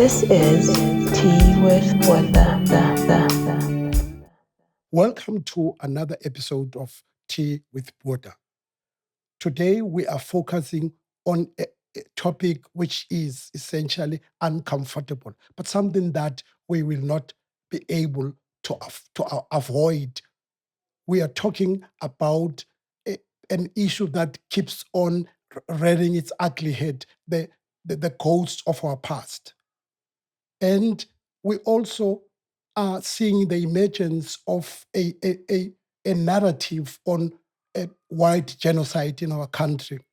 This is Tea with Wanda. Welcome to another episode of Tea with Water. Today we are focusing on a topic which is essentially uncomfortable, but something that we will not be able to avoid. We are talking about an issue that keeps on rearing its ugly head, the ghosts of our past. And we also are seeing the emergence of a narrative on a white genocide in our country.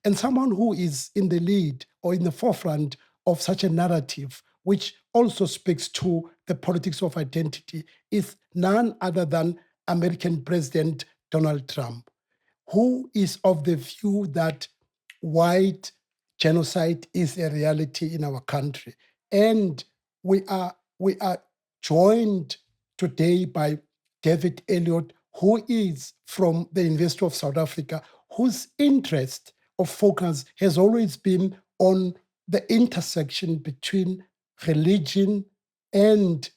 And someone who is in the lead or in the forefront of such a narrative, which also speaks to the politics of identity, is none other than American President Donald Trump, who is of the view that white genocide is a reality in our country. And we are joined today by David Elliot, who is from the University of South Africa, whose interest of focus has always been on the intersection between religion and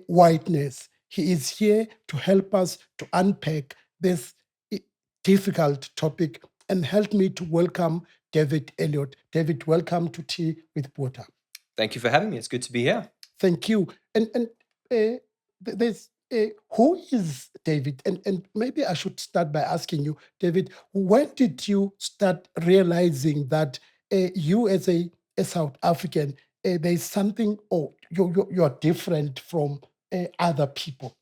whiteness. He is here to help us to unpack this difficult topic and help me to welcome David Elliot. David, welcome to Tea with Water. Thank you for having me. It's good to be here. Thank you. And there's who is David? And maybe I should start by asking you, David, when did you start realizing that you as a South African, there's something, you're different from other people?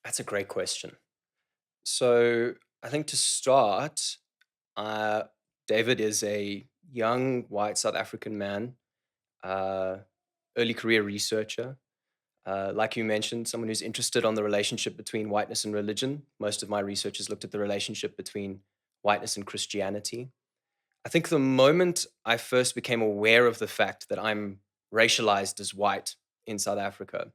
That's a great question. So I think to start, David is a young white South African man, early career researcher. Like you mentioned, someone who's interested on the relationship between whiteness and religion. Most of my research has looked at the relationship between whiteness and Christianity. I think the moment I first became aware of the fact that I'm racialized as white in South Africa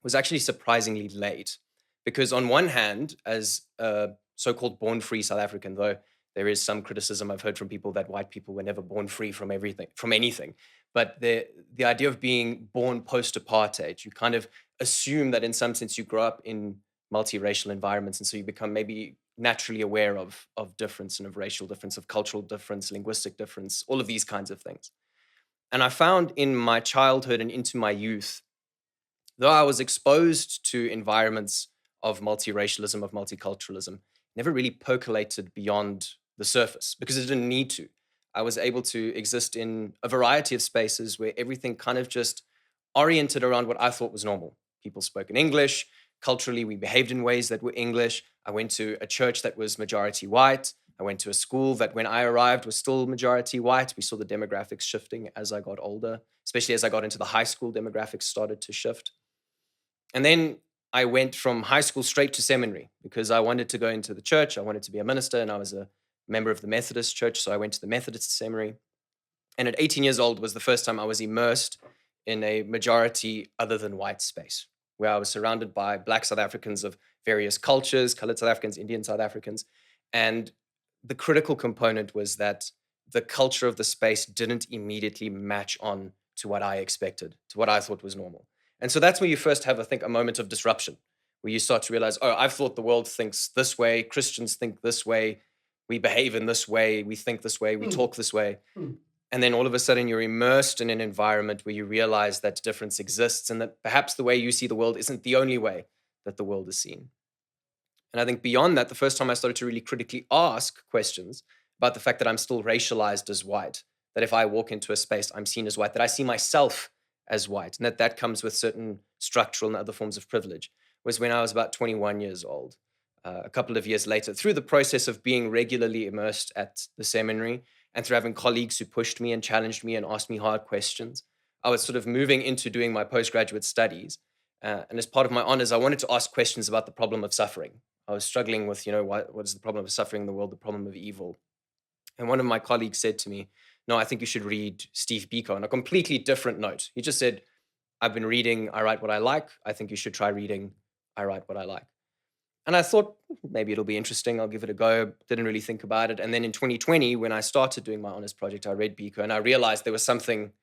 was actually surprisingly late. Because on one hand, as a so-called born-free South African, though there is some criticism I've heard from people that white people were never born free from anything. But the idea of being born post-apartheid, you kind of assume that in some sense you grow up in multiracial environments, and so you become maybe naturally aware of difference and of racial difference, of cultural difference, linguistic difference, all of these kinds of things. And I found in my childhood and into my youth, though I was exposed to environments of multiracialism, of multiculturalism, never really percolated beyond the surface because it didn't need to. I was able to exist in a variety of spaces where everything kind of just oriented around what I thought was normal. People spoke in English. Culturally, we behaved in ways that were English. I went to a church that was majority white. I went to a school that when I arrived was still majority white. We saw the demographics shifting as I got older, especially as I got into the high school, demographics started to shift. And then I went from high school straight to seminary because I wanted to go into the church. I wanted to be a minister, and I was a member of the Methodist church. So I went to the Methodist seminary. And at 18 years old was the first time I was immersed in a majority other than white space, where I was surrounded by Black South Africans of various cultures, colored South Africans, Indian South Africans. And the critical component was that the culture of the space didn't immediately match on to what I expected, to what I thought was normal. And so that's where you first have, I think, a moment of disruption, where you start to realize, oh, I've thought the world thinks this way, Christians think this way, we behave in this way, we think this way, we talk this way. And then all of a sudden you're immersed in an environment where you realize that difference exists and that perhaps the way you see the world isn't the only way that the world is seen. And I think beyond that, the first time I started to really critically ask questions about the fact that I'm still racialized as white, that if I walk into a space, I'm seen as white, that I see myself as white, and that comes with certain structural and other forms of privilege, was when I was about 21 years old. A couple of years later, through the process of being regularly immersed at the seminary and through having colleagues who pushed me and challenged me and asked me hard questions, I was sort of moving into doing my postgraduate studies. And as part of my honors, I wanted to ask questions about the problem of suffering. I was struggling with, what is the problem of suffering in the world, the problem of evil. And one of my colleagues said to me, no, I think you should read Steve Biko on a completely different note. He just said, I've been reading I Write What I Like. I think you should try reading I Write What I Like. And I thought, maybe it'll be interesting. I'll give it a go. Didn't really think about it. And then in 2020, when I started doing my honors project, I read Biko and I realized there was something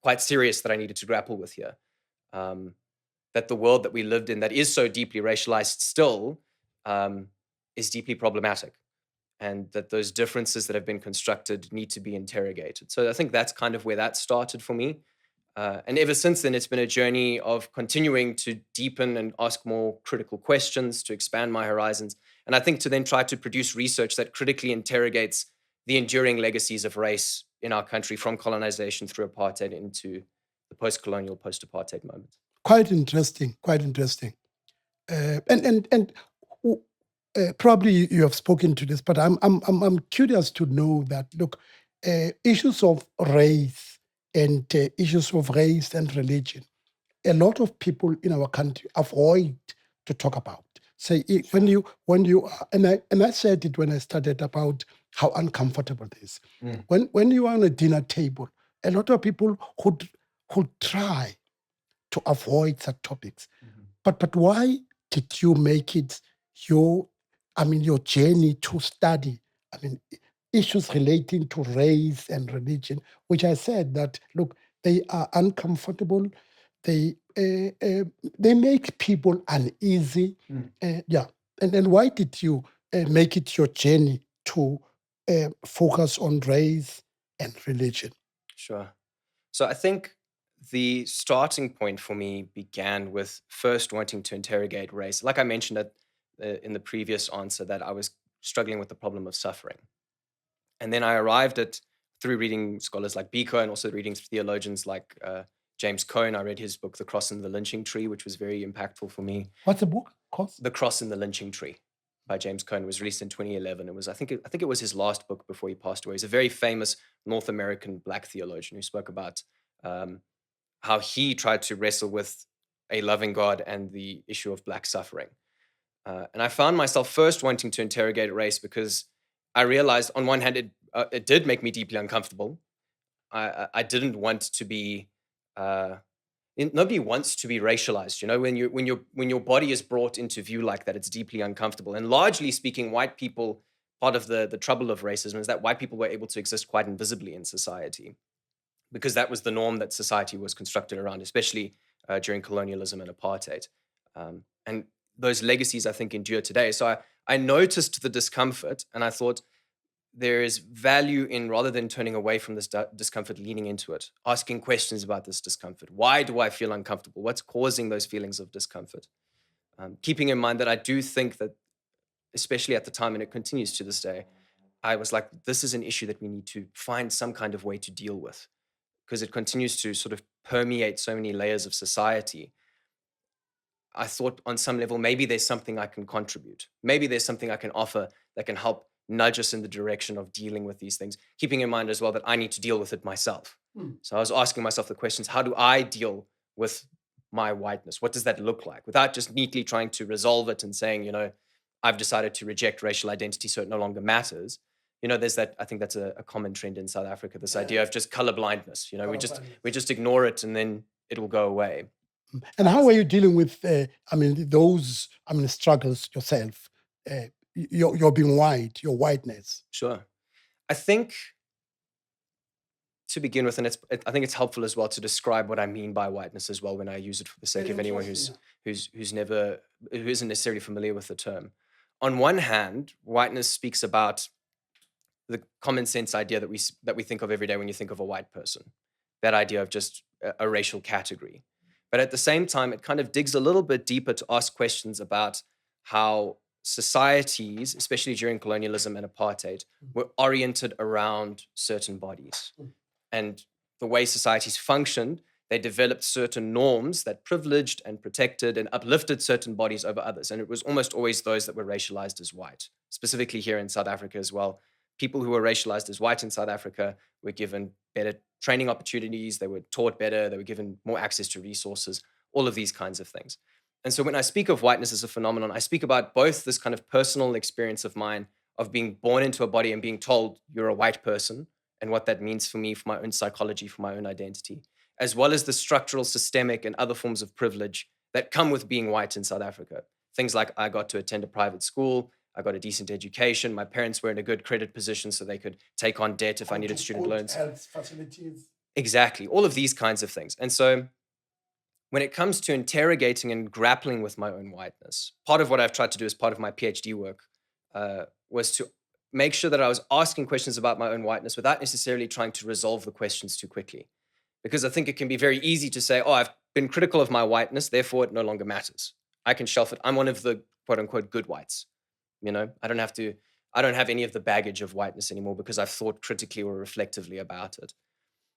quite serious that I needed to grapple with here. That the world that we lived in that is so deeply racialized still is deeply problematic, and that those differences that have been constructed need to be interrogated. So I think that's kind of where that started for me. And ever since then, it's been a journey of continuing to deepen and ask more critical questions, to expand my horizons. And I think to then try to produce research that critically interrogates the enduring legacies of race in our country from colonization through apartheid into the post-colonial, post-apartheid moment. Quite interesting. Quite interesting. And probably you have spoken to this, but I'm curious to know that, look, issues of race and issues of race and religion, a lot of people in our country avoid to talk about. Say when you and I said it when I started about how uncomfortable it is. When you are on a dinner table, a lot of people would try to avoid such topics. But why did you make it your journey to study issues relating to race and religion, which I said that, look, they are uncomfortable, they they make people uneasy. Yeah. And then why did you make it your journey to focus on race and religion? Sure. So I think the starting point for me began with first wanting to interrogate race. Like I mentioned in the previous answer, that I was struggling with the problem of suffering. And then I arrived at, through reading scholars like Biko and also reading theologians like James Cone. I read his book, The Cross and the Lynching Tree, which was very impactful for me. What's the book called? The Cross and the Lynching Tree by James Cone. It was released in 2011. It was, I think it was his last book before he passed away. He's a very famous North American Black theologian who spoke about how he tried to wrestle with a loving God and the issue of Black suffering. And I found myself first wanting to interrogate race because I realized, on one hand, it did make me deeply uncomfortable. I didn't want to be. Nobody wants to be racialized. You know, when your body is brought into view like that, it's deeply uncomfortable. And largely speaking, white people, part of the trouble of racism is that white people were able to exist quite invisibly in society, because that was the norm that society was constructed around, especially during colonialism and apartheid. And those legacies, I think, endure today. So I noticed the discomfort, and I thought there is value in, rather than turning away from this discomfort, leaning into it, asking questions about this discomfort. Why do I feel uncomfortable? What's causing those feelings of discomfort? Keeping in mind that I do think that, especially at the time, and it continues to this day, I was like, this is an issue that we need to find some kind of way to deal with, because it continues to sort of permeate so many layers of society. I thought on some level, maybe there's something I can contribute. Maybe there's something I can offer that can help nudge us in the direction of dealing with these things, keeping in mind as well that I need to deal with it myself. So I was asking myself the questions, how do I deal with my whiteness? What does that look like? Without just neatly trying to resolve it and saying, you know, I've decided to reject racial identity, so it no longer matters. You know, there's that, I think that's a common trend in South Africa, this idea of just color blindness. You know, we just ignore it and then it will go away. And how are you dealing with, those, struggles yourself? You're being white, your whiteness. Sure. I think, to begin with, and I think it's helpful as well to describe what I mean by whiteness as well, when I use it for the sake of anyone who isn't necessarily familiar with the term. On one hand, whiteness speaks about the common sense idea that we think of every day when you think of a white person, that idea of just a racial category. But at the same time, it kind of digs a little bit deeper to ask questions about how societies, especially during colonialism and apartheid, were oriented around certain bodies. And the way societies functioned, they developed certain norms that privileged and protected and uplifted certain bodies over others. And it was almost always those that were racialized as white, specifically here in South Africa as well. People who were racialized as white in South Africa were given better training opportunities, they were taught better, they were given more access to resources, all of these kinds of things. And so when I speak of whiteness as a phenomenon, I speak about both this kind of personal experience of mine of being born into a body and being told you're a white person, and what that means for me, for my own psychology, for my own identity, as well as the structural, systemic, and other forms of privilege that come with being white in South Africa. Things like I got to attend a private school, I got a decent education, my parents were in a good credit position so they could take on debt if I needed student loans. Health facilities. Exactly. All of these kinds of things. And so when it comes to interrogating and grappling with my own whiteness, part of what I've tried to do as part of my PhD work was to make sure that I was asking questions about my own whiteness without necessarily trying to resolve the questions too quickly. Because I think it can be very easy to say, oh, I've been critical of my whiteness, therefore it no longer matters. I can shelf it. I'm one of the quote unquote good whites. I don't have any of the baggage of whiteness anymore because I've thought critically or reflectively about it.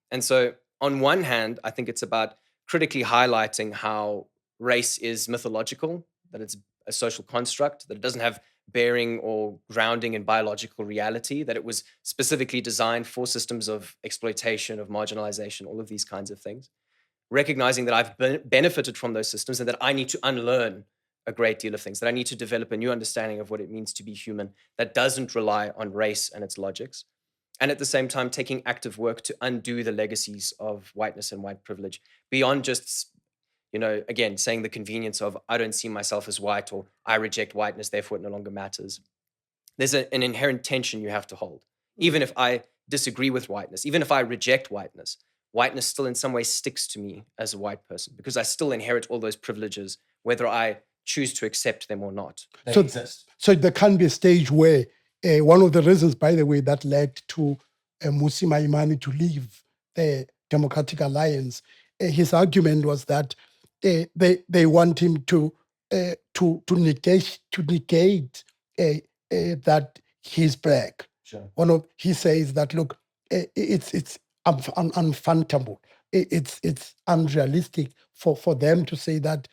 And so, on one hand, I think it's about critically highlighting how race is mythological, that it's a social construct, that it doesn't have bearing or grounding in biological reality, that it was specifically designed for systems of exploitation, of marginalization, all of these kinds of things. Recognizing that I've benefited from those systems and that I need to unlearn a great deal of things, that I need to develop a new understanding of what it means to be human that doesn't rely on race and its logics. And at the same time, taking active work to undo the legacies of whiteness and white privilege beyond just, again, saying the convenience of I don't see myself as white or I reject whiteness, therefore it no longer matters. There's an inherent tension you have to hold. Even if I disagree with whiteness, even if I reject whiteness, whiteness still in some way sticks to me as a white person because I still inherit all those privileges, whether I choose to accept them or not. They exist. So there can be a stage where one of the reasons, by the way, that led to Mmusi Maimane to leave the Democratic Alliance, his argument was that they want him to negate that he's black. Sure. He says that look, it's unfathomable. It's unrealistic for them to say that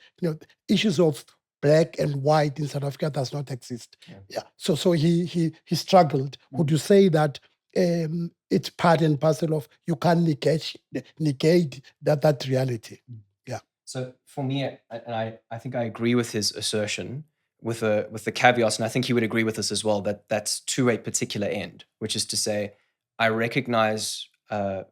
issues of black and white in South Africa does not exist. Yeah. So he struggled. Would you say that it's part and parcel of you can't negate that reality? Yeah. So for me, and I think I agree with his assertion with the caveats, and I think he would agree with us as well, that that's to a particular end, which is to say, I recognize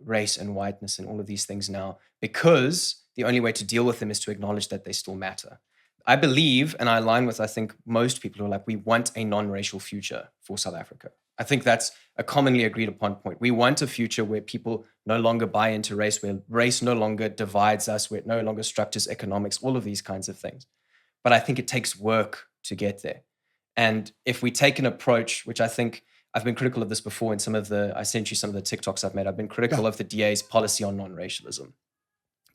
race and whiteness and all of these things now because the only way to deal with them is to acknowledge that they still matter. I believe, and I align with, I think, most people who are like, we want a non-racial future for South Africa. I think that's a commonly agreed upon point. We want a future where people no longer buy into race, where race no longer divides us, where it no longer structures economics, all of these kinds of things. But I think it takes work to get there. And if we take an approach, which I think I've been critical of this before in I sent you some of the TikToks I've made. I've been critical of the DA's policy on non-racialism.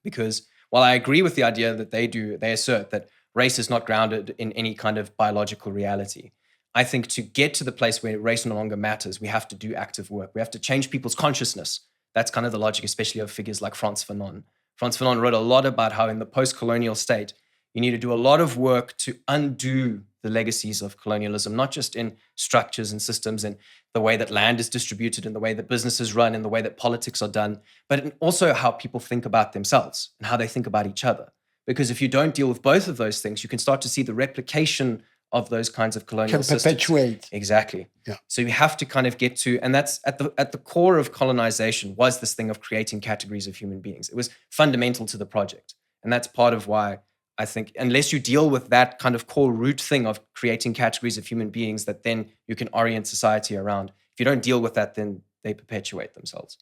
Because while I agree with the idea that they assert that race is not grounded in any kind of biological reality, I think to get to the place where race no longer matters, we have to do active work. We have to change people's consciousness. That's kind of the logic, especially of figures like Frantz Fanon. Frantz Fanon wrote a lot about how in the post-colonial state, you need to do a lot of work to undo the legacies of colonialism, not just in structures and systems and the way that land is distributed and the way that businesses run and the way that politics are done, but also how people think about themselves and how they think about each other. Because if you don't deal with both of those things, you can start to see the replication of those kinds of colonial systems. Can perpetuate. Exactly. Yeah. So you have to kind of get to, and that's at the core of colonization was this thing of creating categories of human beings. It was fundamental to the project. And that's part of why I think unless you deal with that kind of core root thing of creating categories of human beings that then you can orient society around, if you don't deal with that, then they perpetuate themselves.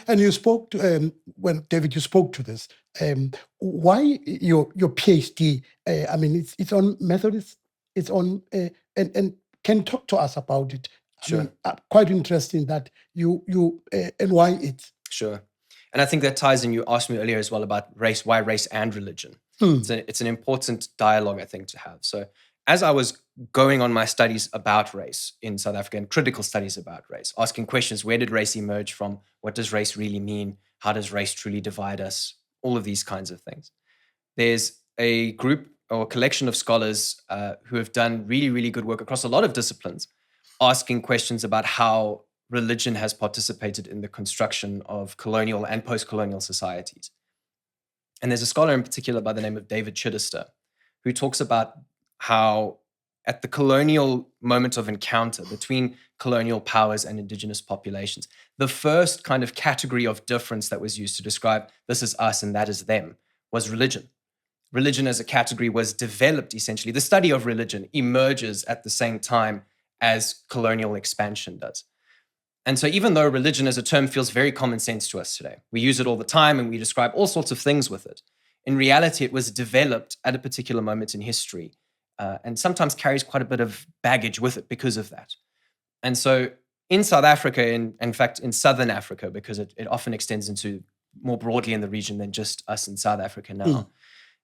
And you spoke to, when David, you spoke to this, why your PhD, I mean, it's on Methodist, it's on, and can you talk to us about it? Sure. I mean, quite interesting that you and why it's. Sure. And I think that ties in, you asked me earlier as well about race, why race and religion. It's an important dialogue, I think, to have. So as I was going on my studies about race in South Africa and critical studies about race, asking questions, where did race emerge from? What does race really mean? How does race truly divide us? All of these kinds of things. There's a group or a collection of scholars who have done really, really good work across a lot of disciplines, asking questions about how religion has participated in the construction of colonial and post-colonial societies. And there's a scholar in particular by the name of David Chidester, who talks about how at the colonial moment of encounter between colonial powers and indigenous populations, the first kind of category of difference that was used to describe this is us and that is them was religion. Religion as a category was developed essentially. The study of religion emerges at the same time as colonial expansion does. And so even though religion as a term feels very common sense to us today, we use it all the time and we describe all sorts of things with it. In reality, it was developed at a particular moment in history and sometimes carries quite a bit of baggage with it because of that. And so in South Africa, in fact, in Southern Africa, because it often extends into more broadly in the region than just us in South Africa now,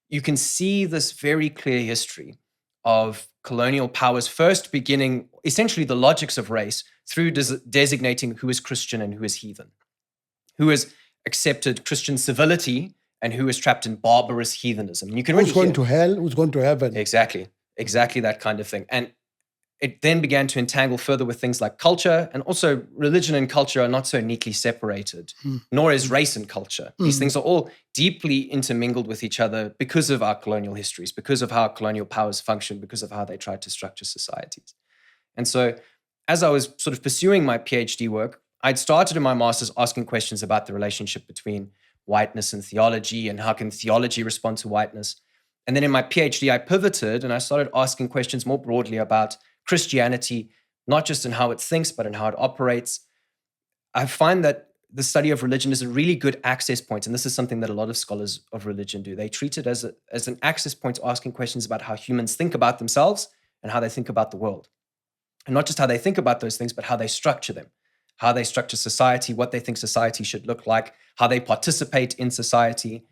you can see this very clear history of colonial powers first beginning essentially the logics of race through designating who is Christian and who is heathen, who has accepted Christian civility and who is trapped in barbarous heathenism. And you can Who's really going hear to hell? Who's going to heaven? exactly that kind of thing. And it then began to entangle further with things like culture, and also religion and culture are not so neatly separated, nor is race and culture. These things are all deeply intermingled with each other because of our colonial histories, because of how colonial powers function, because of how they tried to structure societies. And so as I was sort of pursuing my PhD work, I'd started in my master's asking questions about the relationship between whiteness and theology, and how can theology respond to whiteness. And then in my PhD, I pivoted and I started asking questions more broadly about Christianity, not just in how it thinks, but in how it operates. I find that the study of religion is a really good access point, and this is something that a lot of scholars of religion do. They treat it as an access point to asking questions about how humans think about themselves and how they think about the world. And not just how they think about those things, but how they structure them, how they structure society, what they think society should look like, how they participate in society.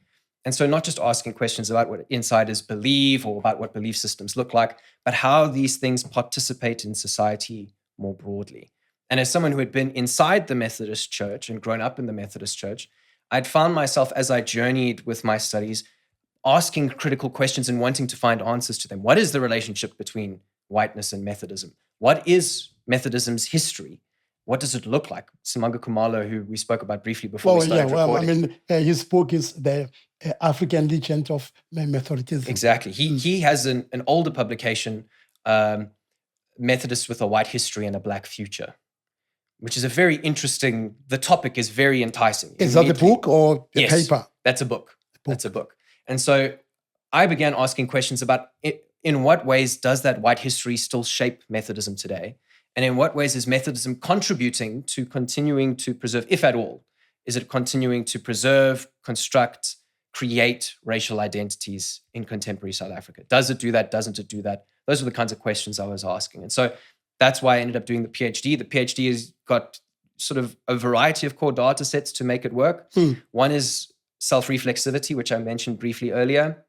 And so not just asking questions about what insiders believe or about what belief systems look like, but how these things participate in society more broadly. And as someone who had been inside the Methodist Church and grown up in the Methodist Church, I'd found myself, as I journeyed with my studies, asking critical questions and wanting to find answers to them. What is the relationship between whiteness and Methodism? What is Methodism's history? What does it look like? Simanga Kumalo, who we spoke about briefly before we started recording. His book is The African Legend of Methodism. Exactly. He has an older publication, Methodists with a White History and a Black Future, which is a very interesting, the topic is very enticing. Is that the book or the paper? That's a book. That's a book. And so I began asking questions about in what ways does that white history still shape Methodism today? And in what ways is Methodism contributing to continuing to preserve, if at all, is it continuing to preserve, construct, create racial identities in contemporary South Africa? Does it do that? Doesn't it do that? Those are the kinds of questions I was asking. And so that's why I ended up doing the PhD. The PhD has got sort of a variety of core data sets to make it work. One is self-reflexivity, which I mentioned briefly earlier,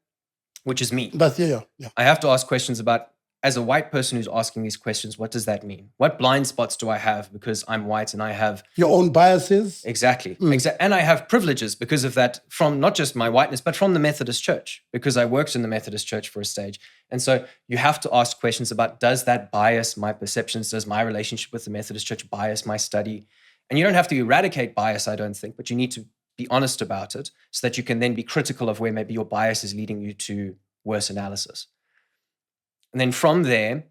which is me. Yeah. I have to ask questions about, as a white person who's asking these questions, what does that mean? What blind spots do I have because I'm white and I have... Your own biases? Exactly. And I have privileges because of that, from not just my whiteness, but from the Methodist Church, because I worked in the Methodist Church for a stage. And so you have to ask questions about, does that bias my perceptions? Does my relationship with the Methodist Church bias my study? And you don't have to eradicate bias, I don't think, but you need to be honest about it so that you can then be critical of where maybe your bias is leading you to worse analysis. And then from there,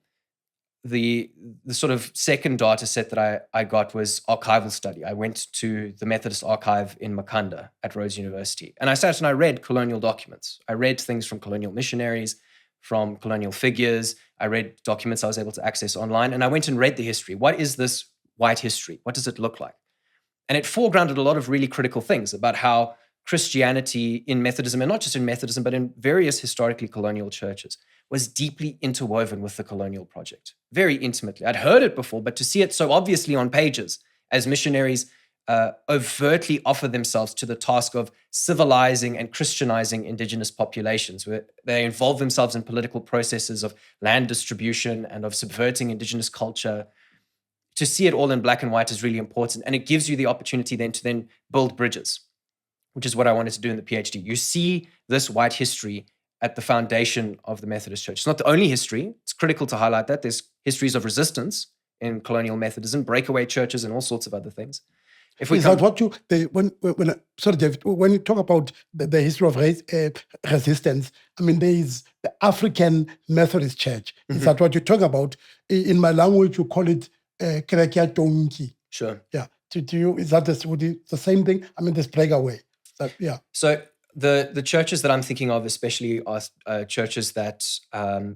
the sort of second data set that I got was archival study. I went to the Methodist Archive in Makanda at Rhodes University. And I sat and I read colonial documents. I read things from colonial missionaries, from colonial figures. I read documents I was able to access online. And I went and read the history. What is this white history? What does it look like? And it foregrounded a lot of really critical things about how Christianity in Methodism, and not just in Methodism, but in various historically colonial churches, was deeply interwoven with the colonial project, very intimately. I'd heard it before, but to see it so obviously on pages as missionaries overtly offer themselves to the task of civilizing and Christianizing indigenous populations, where they involve themselves in political processes of land distribution and of subverting indigenous culture. To see it all in black and white is really important. And it gives you the opportunity then to build bridges, which is what I wanted to do in the PhD. You see this white history at the foundation of the Methodist Church. It's not the only history. It's critical to highlight that. There's histories of resistance in colonial Methodism, breakaway churches, and all sorts of other things. Sorry, David, when you talk about the history of resistance, I mean, there is the African Methodist Church. Is that what you're talking about? In my language, you call it Kerekia Tonki. Sure. Yeah. To you, is that the same thing? I mean, this breakaway. Yeah. So the churches that I'm thinking of especially are churches that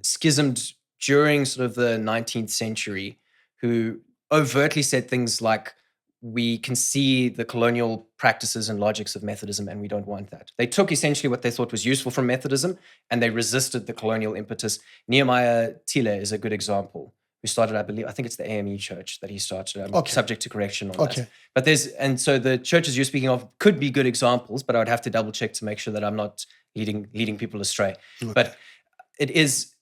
schismed during sort of the 19th century, who overtly said things like, we can see the colonial practices and logics of Methodism, and we don't want that. They took essentially what they thought was useful from Methodism, and they resisted the colonial impetus. Nehemiah Tile is a good example, who started, I think it's the AME church that he started. I'm subject to correction on that. But so the churches you're speaking of could be good examples, but I would have to double check to make sure that I'm not leading people astray. Okay. But there's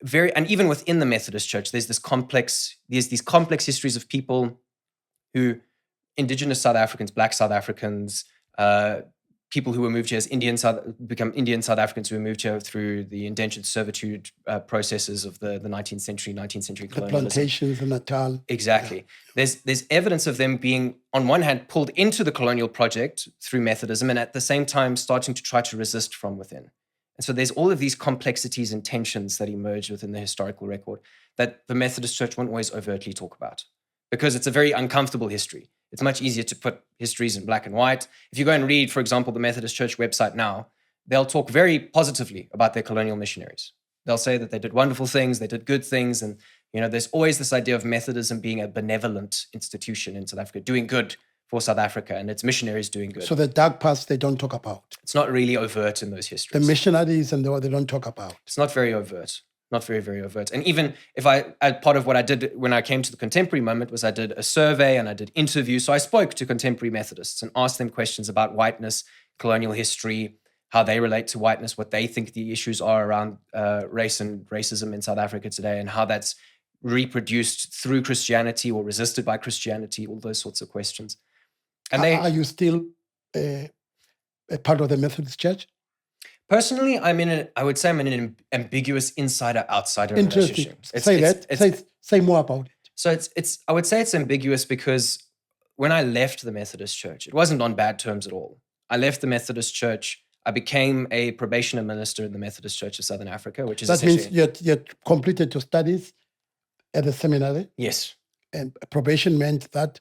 very, and even within the Methodist Church, there's these complex histories of people who, indigenous South Africans, Black South Africans, people who were moved here as become Indian South Africans who were moved here through the indentured servitude processes of the 19th century colonialism. The plantations in Natal. Exactly. Yeah. There's evidence of them being, on one hand, pulled into the colonial project through Methodism, and at the same time starting to try to resist from within. And so there's all of these complexities and tensions that emerge within the historical record that the Methodist Church won't always overtly talk about, because it's a very uncomfortable history. It's much easier to put histories in black and white. If you go and read, for example, the Methodist Church website now, they'll talk very positively about their colonial missionaries. They'll say that they did wonderful things, they did good things, and there's always this idea of Methodism being a benevolent institution in South Africa, doing good for South Africa, and its missionaries doing good. So the dark past they don't talk about. It's not really overt in those histories. The missionaries and they don't talk about. It's not very overt. Not very, very overt. And even if part of what I did when I came to the contemporary moment was I did a survey and I did interviews. So I spoke to contemporary Methodists and asked them questions about whiteness, colonial history, how they relate to whiteness, what they think the issues are around race and racism in South Africa today, and how that's reproduced through Christianity or resisted by Christianity, all those sorts of questions. And are you still a part of the Methodist Church? Personally, I would say I'm in an ambiguous insider-outsider relationship. Say more about it. So I would say it's ambiguous because when I left the Methodist Church, it wasn't on bad terms at all. I left the Methodist Church. I became a probation minister in the Methodist Church of Southern Africa, which is that means you completed your studies at the seminary. Yes. And probation meant that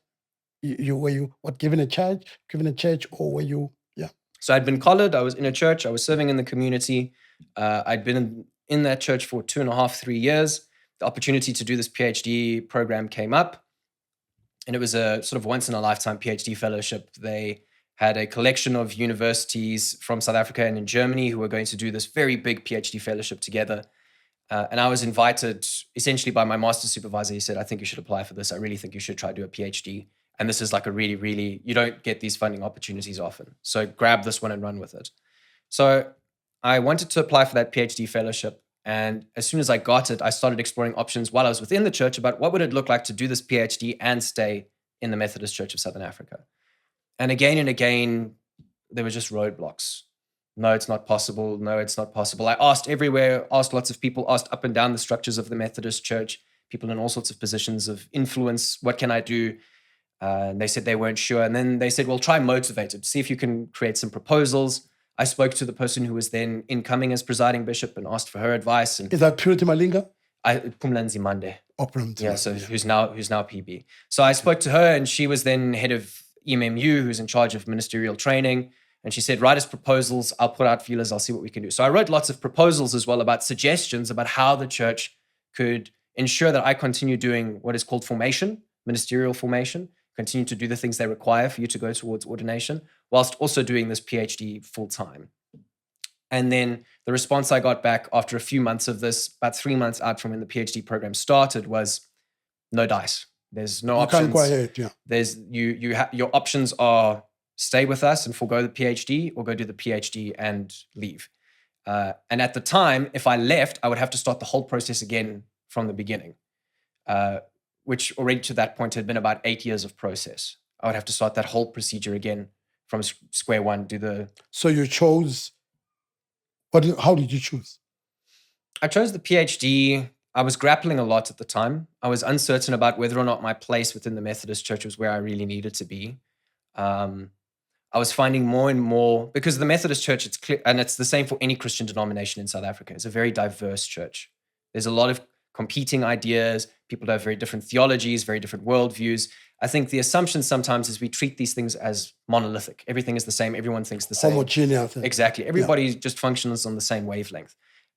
you were given a church, or were you? Yeah. So I'd been collared. I was in a church. I was serving in the community. I'd been in that church for 2.5, 3 years. The opportunity to do this PhD program came up, and it was a sort of once-in-a-lifetime PhD fellowship. They had a collection of universities from South Africa and in Germany who were going to do this very big PhD fellowship together. And I was invited essentially by my master's supervisor. He said, I think you should apply for this. I really think you should try to do a PhD. And this is like a really, really, you don't get these funding opportunities often. So grab this one and run with it. So I wanted to apply for that PhD fellowship. And as soon as I got it, I started exploring options while I was within the church about what would it look like to do this PhD and stay in the Methodist Church of Southern Africa. And again, there were just roadblocks. No, it's not possible. No, it's not possible. I asked everywhere, asked lots of people, asked up and down the structures of the Methodist Church, people in all sorts of positions of influence. What can I do? And they said they weren't sure. And then they said, well, try Motivated. See if you can create some proposals. I spoke to the person who was then incoming as presiding bishop and asked for her advice. And is that Purity Malinga? Pumlanzi Mande. Oh, Pumlanzi. Yeah, so who's now PB. So I spoke to her, and she was then head of EMMU, who's in charge of ministerial training. And she said, write us proposals. I'll put out feelers. I'll see what we can do. So I wrote lots of proposals as well about suggestions about how the church could ensure that I continue doing what is called formation, ministerial formation, continue to do the things they require for you to go towards ordination, whilst also doing this PhD full time. And then the response I got back after a few months of this, about 3 months out from when the PhD program started, was no dice. There's no options. You can't go ahead, yeah. There's your options are stay with us and forego the PhD, or go do the PhD and leave. And at the time, if I left, I would have to start the whole process again from the beginning, which already to that point had been about 8 years of process. I would have to start that whole procedure again from square one. So you chose. How did you choose? I chose the PhD. I was grappling a lot at the time. I was uncertain about whether or not my place within the Methodist Church was where I really needed to be. I was finding more and more, because the Methodist Church, it's clear, and it's the same for any Christian denomination in South Africa. It's a very diverse church. There's a lot of competing ideas. People have very different theologies, very different worldviews. I think the assumption sometimes is we treat these things as monolithic. Everything is the same. Everyone thinks the same. Homogeneous. Exactly. Everybody just functions on the same wavelength.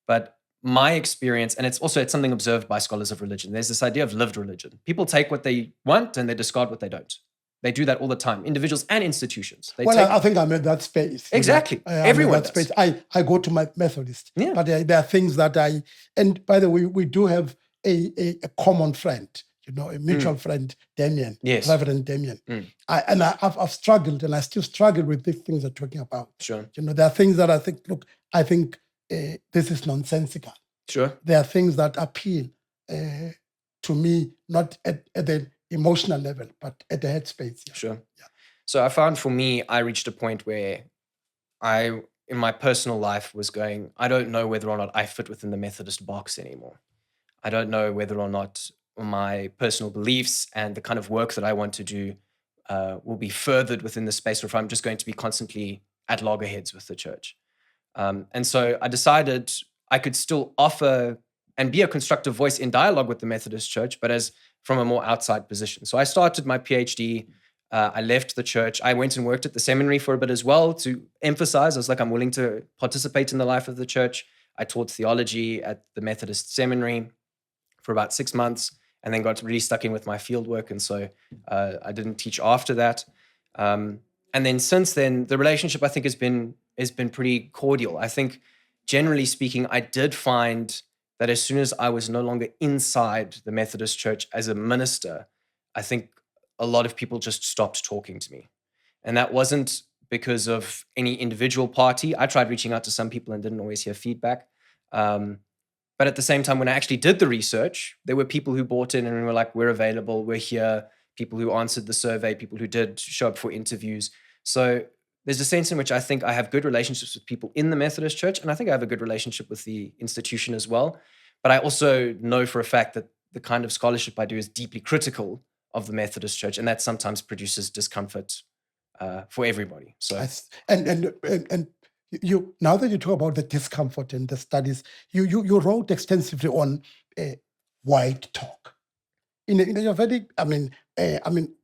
But my experience, and it's something observed by scholars of religion, there's this idea of lived religion. People take what they want and they discard what they don't. They do that all the time, individuals and institutions. I think I'm in that space. Exactly. Everyone that space. I go to my Methodist, Yeah. but there are things that and by the way, we do have a common friend, a mutual friend, Damien, Yes. Reverend Damien. I've struggled, and I still struggle with these things they're talking about. Sure. There are things that I think this is nonsensical. Sure. There are things that appeal to me, not at the emotional level, but at the headspace. Yeah. Sure. Yeah. So I found for me, I reached a point where in my personal life, was going, I don't know whether or not I fit within the Methodist box anymore. I don't know whether or not my personal beliefs and the kind of work that I want to do will be furthered within the space, or if I'm just going to be constantly at loggerheads with the church. And so I decided I could still offer and be a constructive voice in dialogue with the Methodist Church, but from a more outside position. So I started my PhD. I left the church. I went and worked at the seminary for a bit as well to emphasize. I was like, I'm willing to participate in the life of the church. I taught theology at the Methodist Seminary for about 6 months, and then got really stuck in with my field work. And so I didn't teach after that. And then since then, the relationship, I think, has been pretty cordial. I think, generally speaking, I did find that as soon as I was no longer inside the Methodist Church as a minister, I think a lot of people just stopped talking to me. And that wasn't because of any individual party. I tried reaching out to some people and didn't always hear feedback. But at the same time, when I actually did the research, there were people who bought in and were like, we're available, we're here, people who answered the survey, people who did show up for interviews. So there's a sense in which I think I have good relationships with people in the Methodist Church, and I think I have a good relationship with the institution as well. But I also know for a fact that the kind of scholarship I do is deeply critical of the Methodist Church, and that sometimes produces discomfort for everybody. So and you, now that you talk about the discomfort and the studies, you wrote extensively on white talk. In a very,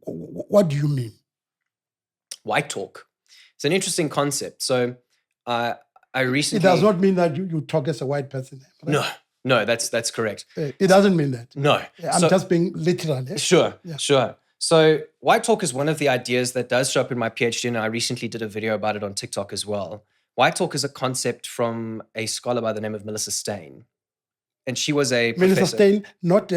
what do you mean? White talk. It's an interesting concept. So I recently... It does not mean that you talk as a white person. Right? No, that's correct. It doesn't mean that. No. I'm just being literal. Yeah? Sure. So white talk is one of the ideas that does show up in my PhD, and I recently did a video about it on TikTok as well. White talk is a concept from a scholar by the name of Melissa Steyn. And she was a professor. Melissa Steyn, not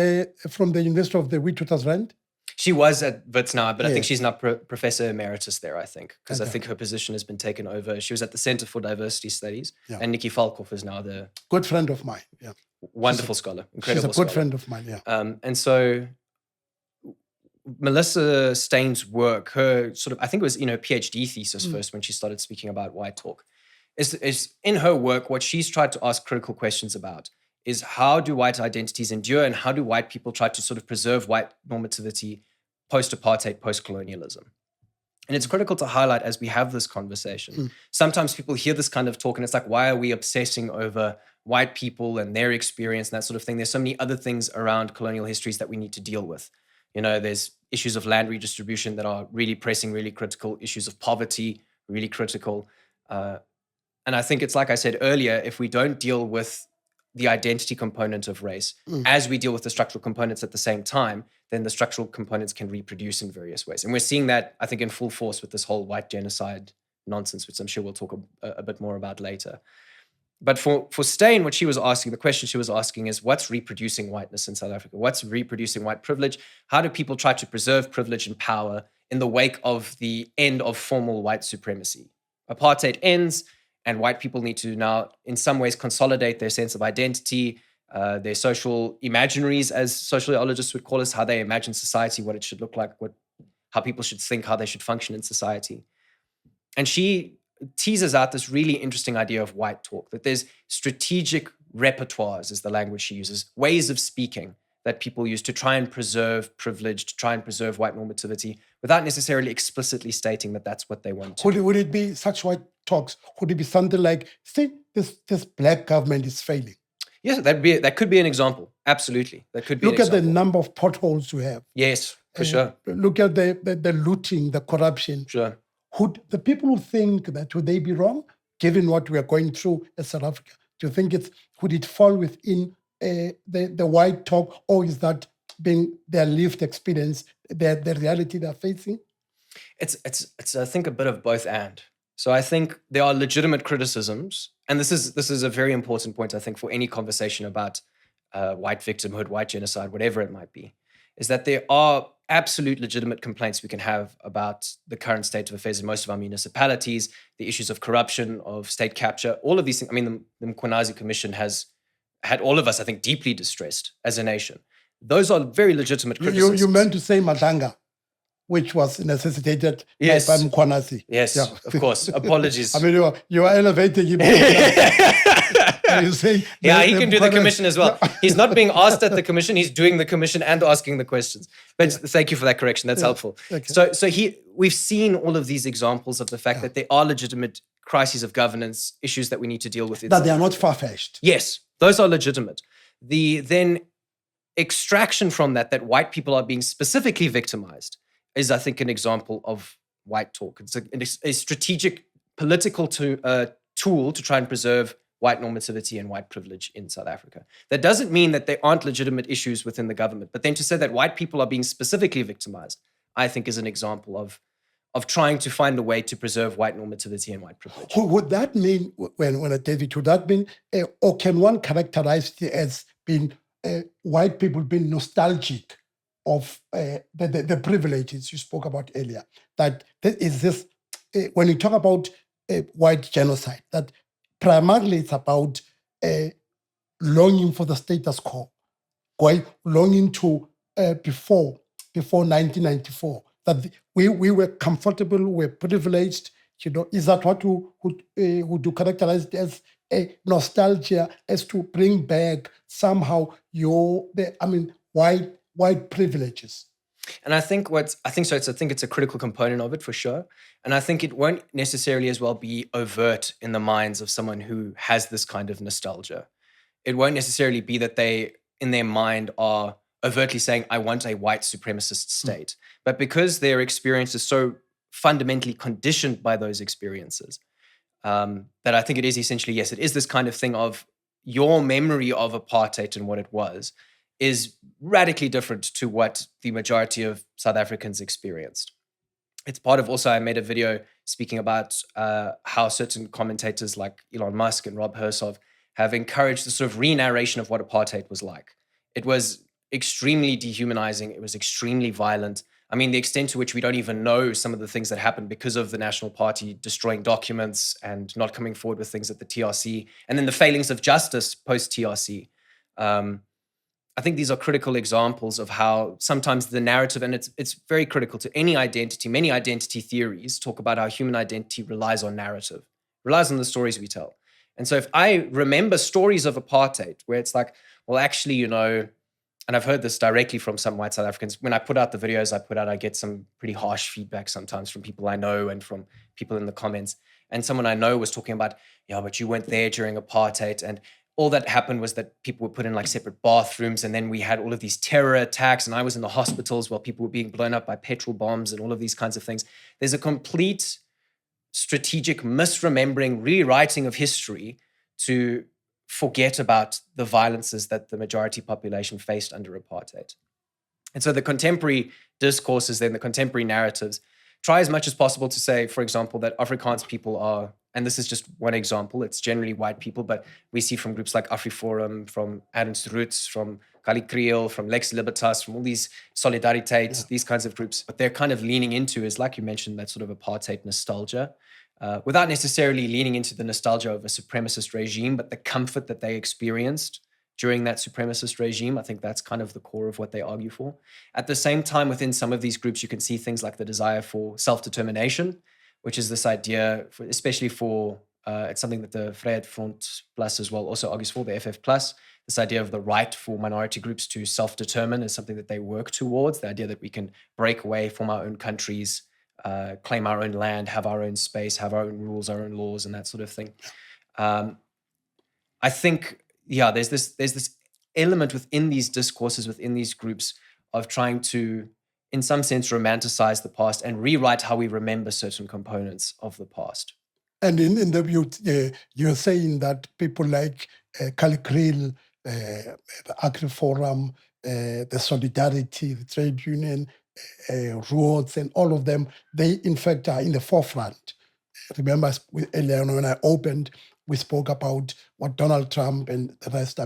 from the University of the Witwatersrand? She was at Wits now, but I think she's now Professor Emeritus there, I think, because I think her position has been taken over. She was at the Center for Diversity Studies, and Nikki Falkhoff is now the... Good friend of mine, yeah. Wonderful scholar, incredible scholar. She's a good friend of mine, yeah. And so Melissa Steyn's work, her sort of, I think it was, PhD thesis first when she started speaking about white talk, is in her work, what she's tried to ask critical questions about is how do white identities endure, and how do white people try to sort of preserve white normativity post-apartheid, post-colonialism. And it's critical to highlight as we have this conversation. Sometimes people hear this kind of talk and it's like, why are we obsessing over white people and their experience and that sort of thing? There's so many other things around colonial histories that we need to deal with. There's issues of land redistribution that are really pressing, really critical, issues of poverty, really critical. And I think it's like I said earlier, if we don't deal with the identity component of race as we deal with the structural components at the same time, then the structural components can reproduce in various ways. And we're seeing that, I think, in full force with this whole white genocide nonsense, which I'm sure we'll talk a bit more about later. But for Steyn, what she was asking, the question she was asking is, what's reproducing whiteness in South Africa? What's reproducing white privilege? How do people try to preserve privilege and power in the wake of the end of formal white supremacy? Apartheid ends, and white people need to now, in some ways, consolidate their sense of identity, their social imaginaries, as sociologists would call us, how they imagine society, what it should look like, how people should think, how they should function in society. And she teases out this really interesting idea of white talk, that there's strategic repertoires, is the language she uses, ways of speaking that people use to try and preserve privilege, to try and preserve white normativity, without necessarily explicitly stating that that's what they want to. Would it be such white talks? Would it be something like, see, this black government is failing? Yes, that could be an example. Absolutely. That could be Look at the number of potholes we have. Yes, for sure. Look at the looting, the corruption. Sure. The people who think that, would they be wrong, given what we are going through as South Africa, Do you think would it fall within the white talk, or is that being their lived experience, the reality they're facing? It's I think a bit of both and. So I think there are legitimate criticisms, and this is a very important point I think for any conversation about white victimhood, white genocide, whatever it might be, is that there are absolute legitimate complaints we can have about the current state of affairs in most of our municipalities, the issues of corruption, of state capture, all of these things. I mean, the Mkhwanazi Commission has had all of us, I think, deeply distressed as a nation. Those are very legitimate criticisms. You meant to say Madanga, which was necessitated Yes. by Mkhwanazi. Yes, Yeah. of course. Apologies. I mean, you are elevating him. You say Yeah, he can do the commission as well. He's not being asked at the commission, he's doing the commission and asking the questions. But thank you for that correction. That's helpful. Okay. So we've seen all of these examples of the fact that there are legitimate crises of governance, issues that we need to deal with. That they are not far-fetched. Yes, those are legitimate. The then extraction from that white people are being specifically victimized is, I think, an example of white talk. It's a strategic political tool to try and preserve white normativity and white privilege in South Africa. That doesn't mean that there aren't legitimate issues within the government, but then to say that white people are being specifically victimized, I think is an example of trying to find a way to preserve white normativity and white privilege. Would that mean, David, would that mean, or can one characterize it as being white people being nostalgic of the privileges you spoke about earlier? That is this, when you talk about white genocide, that primarily it's about longing for the status quo, longing to before 1994, that we were comfortable, we're privileged. Is that what would you characterize it as a nostalgia, as to bring back somehow white privileges? And I think so. I think it's a critical component of it for sure. And I think it won't necessarily as well be overt in the minds of someone who has this kind of nostalgia. It won't necessarily be that they, in their mind, are overtly saying, I want a white supremacist state. But because their experience is so fundamentally conditioned by those experiences, that I think it is essentially, yes, it is this kind of thing of your memory of apartheid and what it was is radically different to what the majority of South Africans experienced. It's part of also, I made a video speaking about how certain commentators like Elon Musk and Rob Hersov have encouraged the sort of re-narration of what apartheid was like. It was extremely dehumanizing. It was extremely violent. I mean, the extent to which we don't even know some of the things that happened because of the National Party destroying documents and not coming forward with things at the TRC, and then the failings of justice post-TRC. I think these are critical examples of how sometimes the narrative, and it's very critical to any identity. Many identity theories talk about how human identity relies on narrative, relies on the stories we tell. And so if I remember stories of apartheid where it's like, well, actually, and I've heard this directly from some white South Africans, when I put out the videos I get some pretty harsh feedback sometimes from people I know and from people in the comments. And someone I know was talking about, yeah, but you weren't there during apartheid, and all that happened was that people were put in like separate bathrooms, and then we had all of these terror attacks, and I was in the hospitals while people were being blown up by petrol bombs and all of these kinds of things. There's a complete strategic misremembering, rewriting of history to forget about the violences that the majority population faced under apartheid. And so the contemporary discourses, then the contemporary narratives, try as much as possible to say, for example, that Afrikaans people are, and this is just one example, it's generally white people, but we see from groups like AfriForum, from Ernst Roots, from Kali Kriel, from Lex Libertas, from all these Solidariteit, these kinds of groups. What they're kind of leaning into is, like you mentioned, that sort of apartheid nostalgia, without necessarily leaning into the nostalgia of a supremacist regime, but the comfort that they experienced during that supremacist regime. I think that's kind of the core of what they argue for. At the same time, within some of these groups, you can see things like the desire for self-determination, which is this idea, especially for, it's something that the Vryheid Front Plus as well also argues for, the FF Plus, this idea of the right for minority groups to self-determine is something that they work towards, the idea that we can break away from our own countries, claim our own land, have our own space, have our own rules, our own laws, and that sort of thing. I think, there's this element within these discourses, within these groups, of trying to, in some sense, romanticize the past and rewrite how we remember certain components of the past. And in the you're saying that people like Calicril, the Agri Forum, the Solidarity, the Trade Union, Rhodes, and all of them, they in fact are in the forefront. Remember earlier on when I opened, we spoke about what Donald Trump and the rest,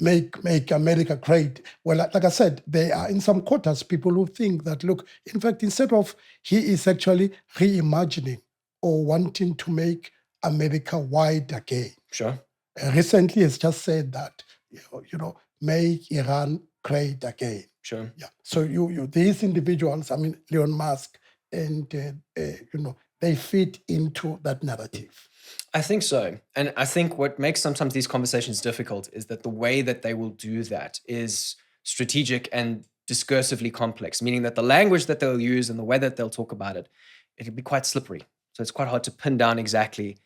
make America great. Well, like I said, there are in some quarters people who think that, look, in fact, instead of he is actually reimagining or wanting to make America wide again. Sure. Recently, has just said that, make Iran great again. Sure. Yeah. So these individuals, Elon Musk, and they fit into that narrative. I think so. And I think what makes sometimes these conversations difficult is that the way that they will do that is strategic and discursively complex, meaning that the language that they'll use and the way that they'll talk about it, it can be quite slippery. So it's quite hard to pin down exactly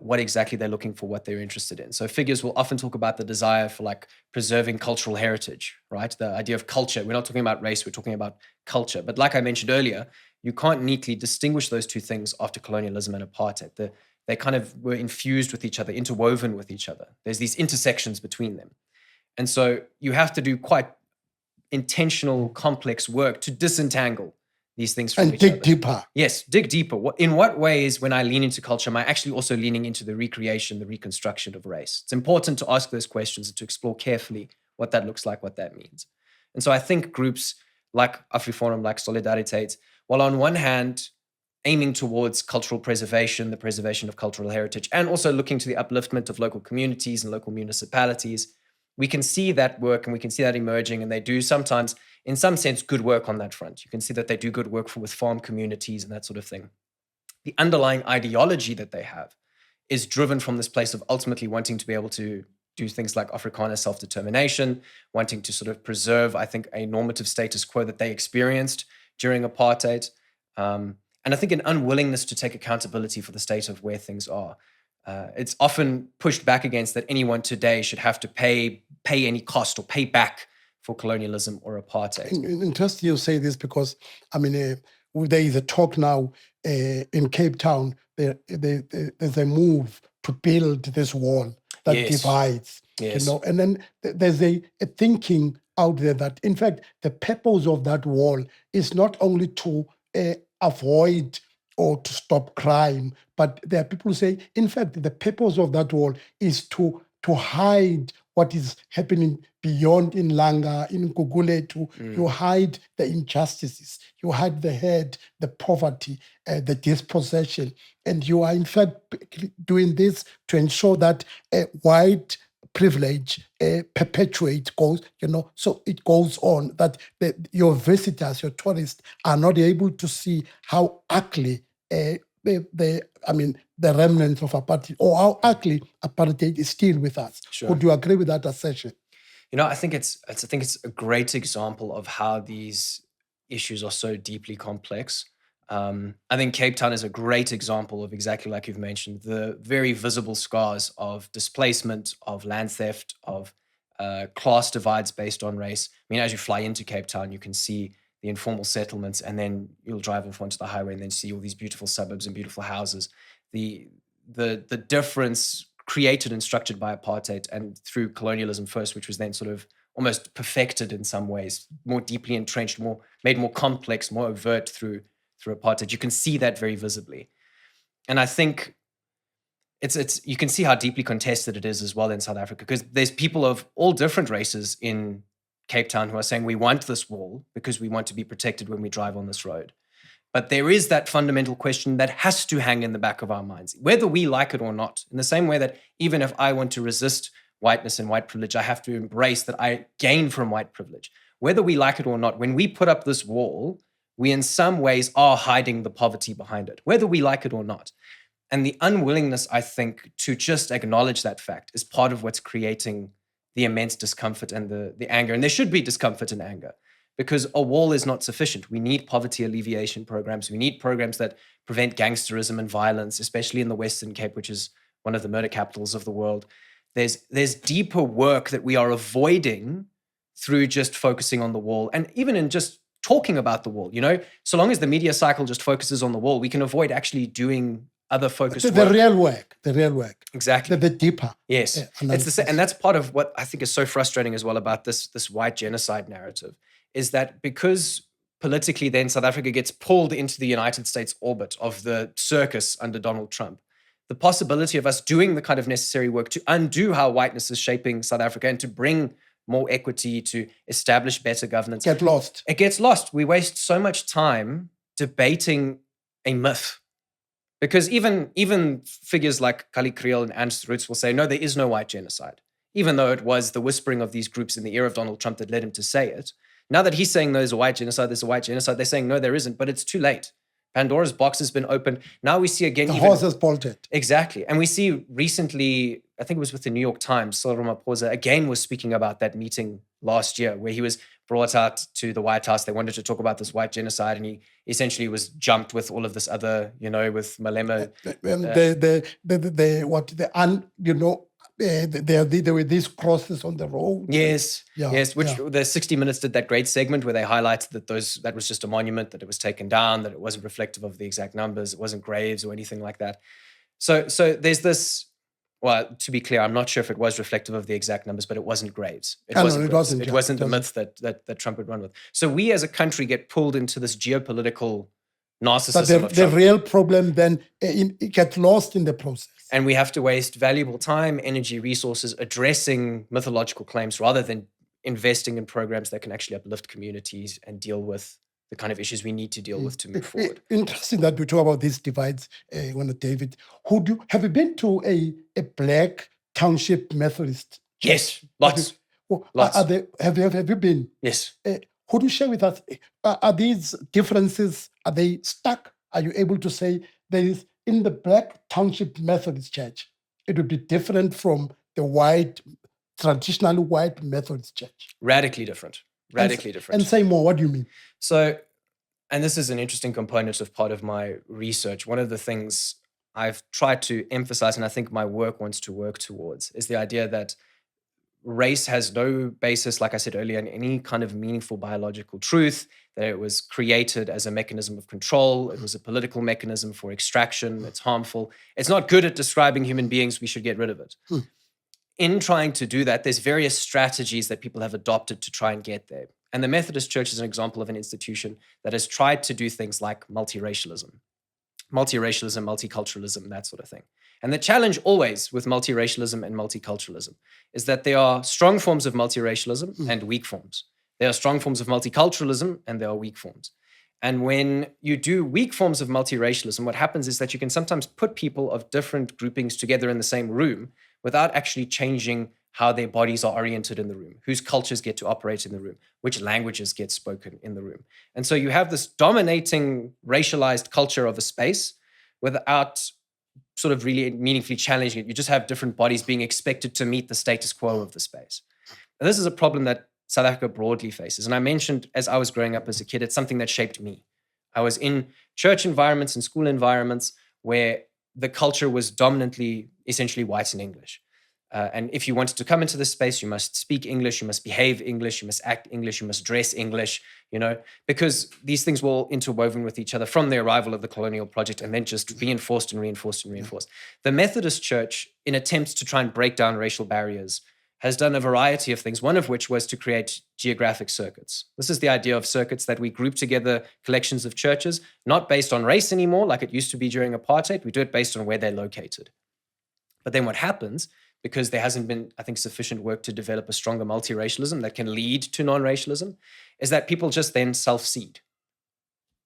what exactly they're looking for, what they're interested in. So figures will often talk about the desire for like preserving cultural heritage, right? The idea of culture. We're not talking about race, we're talking about culture. But like I mentioned earlier, you can't neatly distinguish those two things after colonialism and apartheid. They kind of were infused with each other, interwoven with each other. There's these intersections between them. And so you have to do quite intentional, complex work to disentangle these things from and each dig other. deeper. Yes, dig deeper. In what ways, when I lean into culture, am I actually also leaning into the recreation, the reconstruction of race? It's important to ask those questions and to explore carefully what that looks like, what that means. And so I think groups like AfriForum, like Solidariteit, while on one hand, aiming towards cultural preservation, the preservation of cultural heritage, and also looking to the upliftment of local communities and local municipalities, we can see that work and we can see that emerging, and they do sometimes, in some sense, good work on that front. You can see that they do good work with farm communities and that sort of thing. The underlying ideology that they have is driven from this place of ultimately wanting to be able to do things like Afrikaner self-determination, wanting to sort of preserve, I think, a normative status quo that they experienced during apartheid. And I think an unwillingness to take accountability for the state of where things are. It's often pushed back against that anyone today should have to pay any cost or pay back for colonialism or apartheid. Interesting you say this because, there is a talk now in Cape Town. There's a move to build this wall that Yes. divides, Yes. and then there's a thinking out there that, in fact, the purpose of that wall is not only to avoid or to stop crime, but there are people who say, in fact, the purpose of that wall is to hide what is happening beyond in Langa, in Guguletu. You hide the injustices, you hide the hate, the poverty, the dispossession, and you are in fact doing this to ensure that white privilege perpetuates, so it goes on, that your visitors, your tourists are not able to see how ugly the remnants of apartheid, or how ugly apartheid is still with us. Sure. Would you agree with that assertion? I think it's a great example of how these issues are so deeply complex. I think Cape Town is a great example of exactly like you've mentioned, the very visible scars of displacement, of land theft, of class divides based on race. As you fly into Cape Town, you can see the informal settlements, and then you'll drive off onto the highway and then see all these beautiful suburbs and beautiful houses. The difference created and structured by apartheid and through colonialism first, which was then sort of almost perfected in some ways, more deeply entrenched, made more complex, more overt through apartheid. You can see that very visibly. And I think it's you can see how deeply contested it is as well in South Africa, because there's people of all different races in Cape Town who are saying we want this wall because we want to be protected when we drive on this road. But there is that fundamental question that has to hang in the back of our minds, whether we like it or not. In the same way that even if I want to resist whiteness and white privilege, I have to embrace that I gain from white privilege. Whether we like it or not, when we put up this wall, we in some ways are hiding the poverty behind it, whether we like it or not. And the unwillingness, I think, to just acknowledge that fact is part of what's creating the immense discomfort and the anger. And there should be discomfort and anger, because a wall is not sufficient. We need poverty alleviation programs. We need programs that prevent gangsterism and violence, especially in the Western Cape, which is one of the murder capitals of the world. There's deeper work that we are avoiding through just focusing on the wall, and even in just talking about the wall. So long as the media cycle just focuses on the wall, we can avoid actually doing other focused The work. real work. Exactly. The deeper. Yes. It's the analysis. same, and that's part of what I think is so frustrating as well about this white genocide narrative, is that because politically then South Africa gets pulled into the United States orbit of the circus under Donald Trump, the possibility of us doing the kind of necessary work to undo how whiteness is shaping South Africa and to bring more equity, to establish better governance, Get lost. it gets lost. We waste so much time debating a myth. Because even figures like Kali Kriel and Ernst Roots will say, no, there is no white genocide, even though it was the whispering of these groups in the ear of Donald Trump that led him to say it. Now that he's saying there's a white genocide, they're saying, no, there isn't, but it's too late. Pandora's box has been opened. Now we see again... The horse has bolted. Exactly. And we see recently, I think it was with the New York Times, Cyril Ramaphosa again was speaking about that meeting last year where he was brought out to the White House. They wanted to talk about this white genocide, and he essentially was jumped with all of this other, with Malema. There were these crosses on the road. Yes, the 60 Minutes did that great segment where they highlighted that was just a monument, that it was taken down, that it wasn't reflective of the exact numbers, it wasn't graves or anything like that. So there's this. Well, to be clear, I'm not sure if it was reflective of the exact numbers, but it wasn't graves. It wasn't the myth that Trump would run with. So we as a country get pulled into this geopolitical narcissism but of the Trump. real problem then it gets lost in the process. And we have to waste valuable time, energy, resources addressing mythological claims rather than investing in programs that can actually uplift communities and deal with the kind of issues we need to deal with to move forward. Interesting that we talk about these divides, David. Have you been to a black township Methodist church? Yes, lots. Lots. Have you been? Yes. Could you share with us, are these differences, are they stuck? Are you able to say there is in the black township Methodist church, it would be different from the traditionally white Methodist church? Radically different. Different. And say more, what do you mean? So, and this is an interesting component of part of my research. One of the things I've tried to emphasize, and I think my work wants to work towards, is the idea that race has no basis, like I said earlier, in any kind of meaningful biological truth, that it was created as a mechanism of control. It was a political mechanism for extraction. It's harmful. It's not good at describing human beings. We should get rid of it. In trying to do that, there's various strategies that people have adopted to try and get there. And the Methodist Church is an example of an institution that has tried to do things like multiracialism, multiculturalism, that sort of thing. And the challenge always with multiracialism and multiculturalism is that there are strong forms of multiracialism and weak forms. There are strong forms of multiculturalism and there are weak forms. And when you do weak forms of multiracialism, what happens is that you can sometimes put people of different groupings together in the same room without actually changing how their bodies are oriented in the room, whose cultures get to operate in the room, which languages get spoken in the room. And so you have this dominating racialized culture of a space without sort of really meaningfully challenging it. You just have different bodies being expected to meet the status quo of the space. And this is a problem that South Africa broadly faces. And I mentioned as I was growing up as a kid, it's something that shaped me. I was in church environments and school environments where the culture was dominantly, essentially white and English. And if you wanted to come into this space, you must speak English, you must behave English, you must act English, you must dress English, because these things were all interwoven with each other from the arrival of the colonial project and then just reinforced and reinforced and reinforced. The Methodist Church, in attempts to try and break down racial barriers, has done a variety of things, one of which was to create geographic circuits. This is the idea of circuits that we group together collections of churches, not based on race anymore, like it used to be during apartheid. We do it based on where they're located. But then what happens, because there hasn't been, I think, sufficient work to develop a stronger multiracialism that can lead to non-racialism, is that people just then self-seed.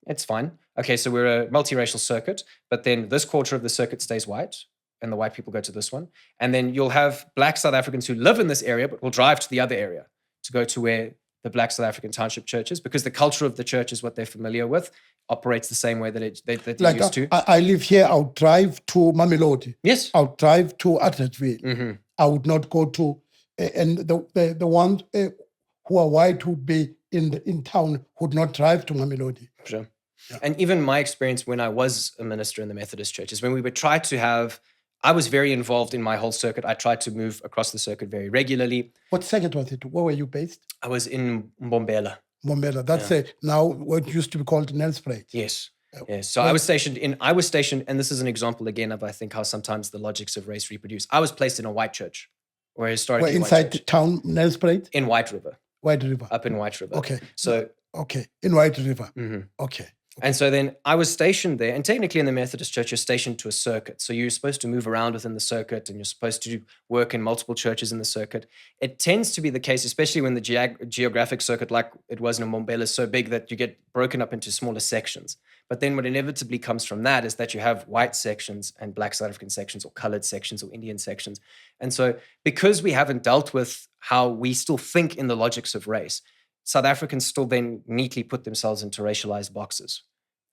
It's fine. Okay, so we're a multiracial circuit, but then this quarter of the circuit stays white, and the white people go to this one. And then you'll have Black South Africans who live in this area, but will drive to the other area to go to where the Black South African township church is, because the culture of the church is what they're familiar with, operates the same way that they used to. I live here, I'll drive to Mamelodi. Yes. I'll drive to Atteridgeville. Mm-hmm. I would not go to, and the ones who are white would be in town would not drive to Mamelodi. Sure. Yeah. And even my experience when I was a minister in the Methodist Church is when we would try to have, I was very involved in my whole circuit. I tried to move across the circuit very regularly. What circuit was it? Where were you based? I was in Mbombela. Mbombela. That's now what used to be called Nelspruit. Yes. Yeah, so I was stationed, and this is an example again of, I think, how sometimes the logics of race reproduce. I was placed in a white church, or a historically white inside the church, town, Nelspruit, in White River, White River. up in White River. Okay. So, Okay, in White River. mhm. Okay. And so then I was stationed there, and technically in the Methodist Church, you're stationed to a circuit. So you're supposed to move around within the circuit, and you're supposed to work in multiple churches in the circuit. It tends to be the case, especially when the geographic circuit, like it was in Mbombela, is so big that you get broken up into smaller sections. But then what inevitably comes from that is that you have white sections and Black South African sections, or colored sections, or Indian sections. And so because we haven't dealt with how we still think in the logics of race, South Africans still then neatly put themselves into racialized boxes.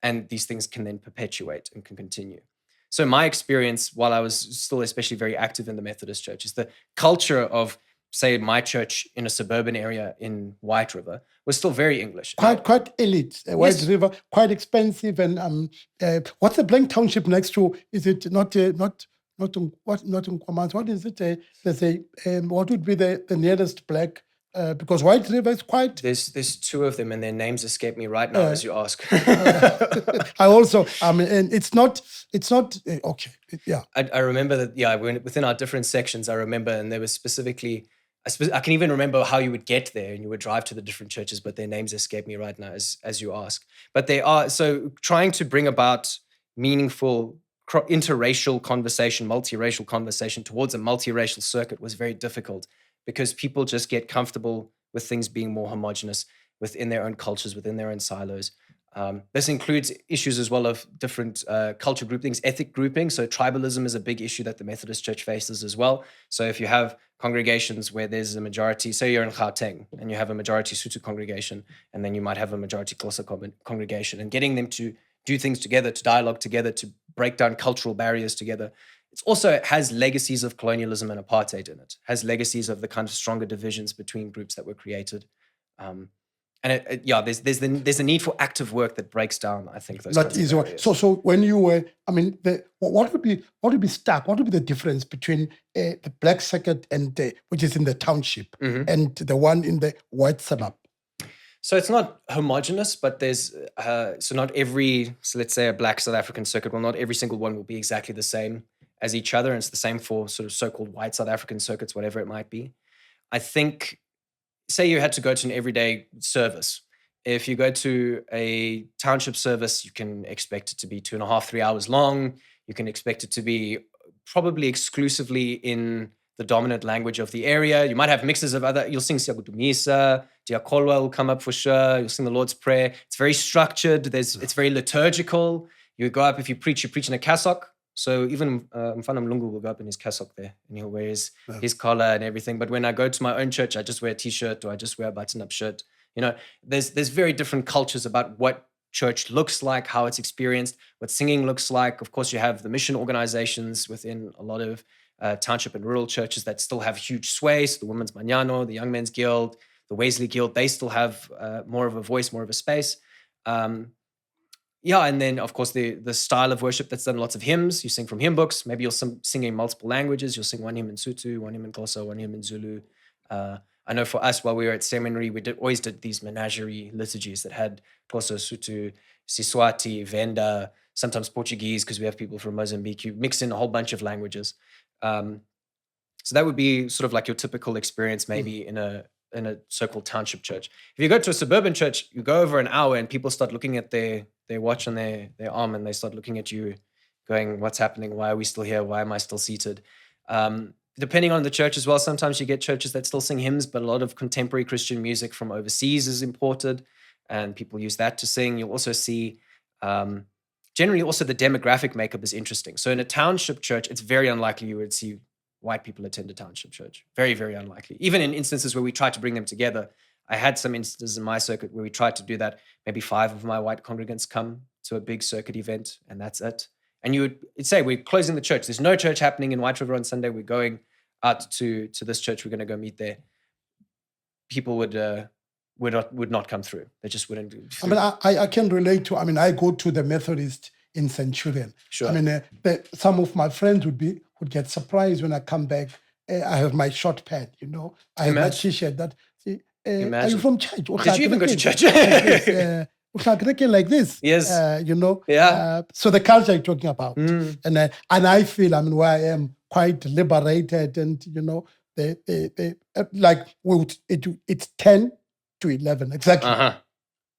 And these things can then perpetuate and can continue. So my experience, while I was still especially very active in the Methodist Church, is the culture of, say, my church in a suburban area in White River was still very English. Quite elite. White Yes. River, quite expensive. And what's the blank township next to? Is it not in Kwamanzi? What is it? There's what would be the nearest black? Because White River is quite. There's two of them, and their names escape me right now as you ask. I also, and it's not okay. Yeah. I remember that, yeah, within our different sections, I remember, and there was specifically, I can even remember how you would get there, and you would drive to the different churches, but their names escape me right now as you ask. But they are, so trying to bring about meaningful interracial conversation, multiracial conversation towards a multiracial circuit was very difficult, because people just get comfortable with things being more homogenous within their own cultures, within their own silos. This includes issues as well of different culture groupings, ethnic grouping. So tribalism is a big issue that the Methodist Church faces as well. So if you have congregations where there's a majority, say you're in Gauteng and you have a majority Sotho congregation, and then you might have a majority Xhosa congregation, and getting them to do things together, to dialogue together, to break down cultural barriers together. It also has legacies of colonialism and apartheid in it, has legacies of the kind of stronger divisions between groups that were created. There's a need for active work that breaks down, I think, those Not easy. So when you were, what would be stuck? What would be the difference between the black circuit and which is in the township, and the one in the white suburb? So it's not homogenous, but there's not every, so let's say a Black South African circuit, well, not every single one will be exactly the same as each other. And it's the same for sort of so-called white South African circuits, whatever it might be. I think, say you had to go to an everyday service. If you go to a township service, you can expect it to be 2.5, 3 hours long. You can expect it to be probably exclusively in the dominant language of the area. You might have mixes of other, you'll sing Siyagudumisa, Diakolwa will come up for sure. You'll sing the Lord's Prayer. It's very structured. It's very liturgical. You go up, if you preach in a cassock. So even Mfana Mlungu will go up in his cassock there, and he'll wear his collar and everything. But when I go to my own church, I just wear a t-shirt, or I just wear a button-up shirt. There's very different cultures about what church looks like, how it's experienced, what singing looks like. Of course, you have the mission organizations within a lot of township and rural churches that still have huge sway. So the Women's Manyano, the Young Men's Guild, the Wesley Guild, they still have more of a voice, more of a space. And then, of course, the style of worship that's done, lots of hymns. You sing from hymn books. Maybe you'll sing in multiple languages. You'll sing one hymn in Sotho, one hymn in Xhosa, one hymn in Zulu. I know for us, while we were at seminary, we always did these menagerie liturgies that had Xhosa, Sotho, Siswati, Venda, sometimes Portuguese, because we have people from Mozambique. You mix in a whole bunch of languages. So that would be sort of like your typical experience, maybe in a so-called township church. If you go to a suburban church, you go over an hour and people start looking at their watch on their arm, and they start looking at you going, what's happening? Why are we still here? Why am I still seated? Depending on the church as well, sometimes you get churches that still sing hymns, but a lot of contemporary Christian music from overseas is imported, and people use that to sing. You'll also see, generally also the demographic makeup is interesting. So in a township church, it's very unlikely you would see white people attend a township church. Very, very unlikely. Even in instances where we tried to bring them together, I had some instances in my circuit where we tried to do that. Maybe 5 of my white congregants come to a big circuit event, and that's it. And you'd say, we're closing the church. There's no church happening in White River on Sunday. We're going out to this church. We're going to go meet there. People would not come through. They just wouldn't do it. I can relate to, I go to the Methodist in Centurion. Sure. Some of my friends would get surprised when I come back. I have my short pad, I have my t-shirt that, are you from church? Did you even go to church? Yes, like this. Yes. Yeah. So the culture you're talking about. Mm. And I feel, where I am quite liberated, and they like it's 10 to 11 exactly. Uh-huh.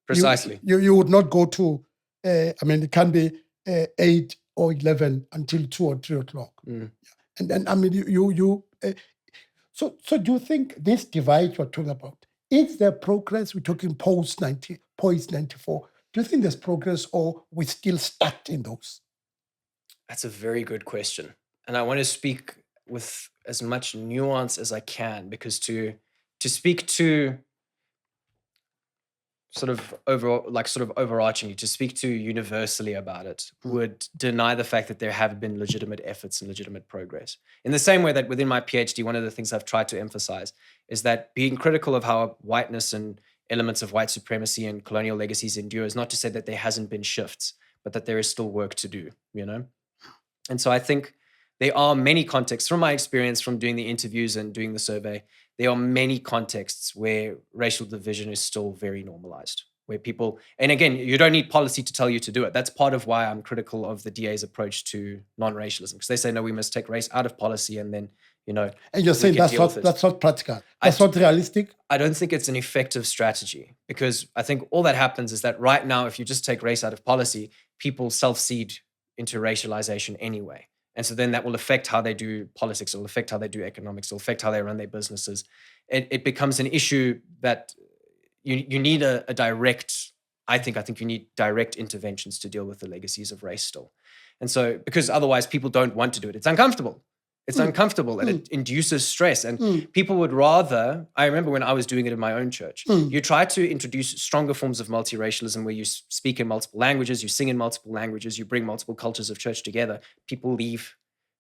Precisely. You would not go to it can be 8 or 11 until 2 or 3 o'clock. Mm. And then so do you think this divide you're talking about, is there progress? We're talking post 94. Do you think there's progress, or we're still stuck in those? That's a very good question. And I want to speak with as much nuance as I can, because to speak to sort of overarchingly, to speak to universally about it would deny the fact that there have been legitimate efforts and legitimate progress. In the same way that within my PhD, one of the things I've tried to emphasize is that being critical of how whiteness and elements of white supremacy and colonial legacies endure is not to say that there hasn't been shifts, but that there is still work to do, And so I think there are many contexts, from my experience from doing the interviews and doing the survey, there are many contexts where racial division is still very normalized, where people, and again, you don't need policy to tell you to do it. That's part of why I'm critical of the DA's approach to non-racialism, because they say, no, we must take race out of policy, and then, And you're saying that's not practical. That's not realistic? I don't think it's an effective strategy, because I think all that happens is that right now, if you just take race out of policy, people self-seed into racialization anyway. And so then that will affect how they do politics, it will affect how they do economics, it will affect how they run their businesses. It becomes an issue that you need a direct, I think you need direct interventions to deal with the legacies of race still. And so, because otherwise people don't want to do it. It's uncomfortable. It's uncomfortable, and it induces stress. And people would rather, I remember when I was doing it in my own church, you try to introduce stronger forms of multiracialism where you speak in multiple languages, you sing in multiple languages, you bring multiple cultures of church together. People leave.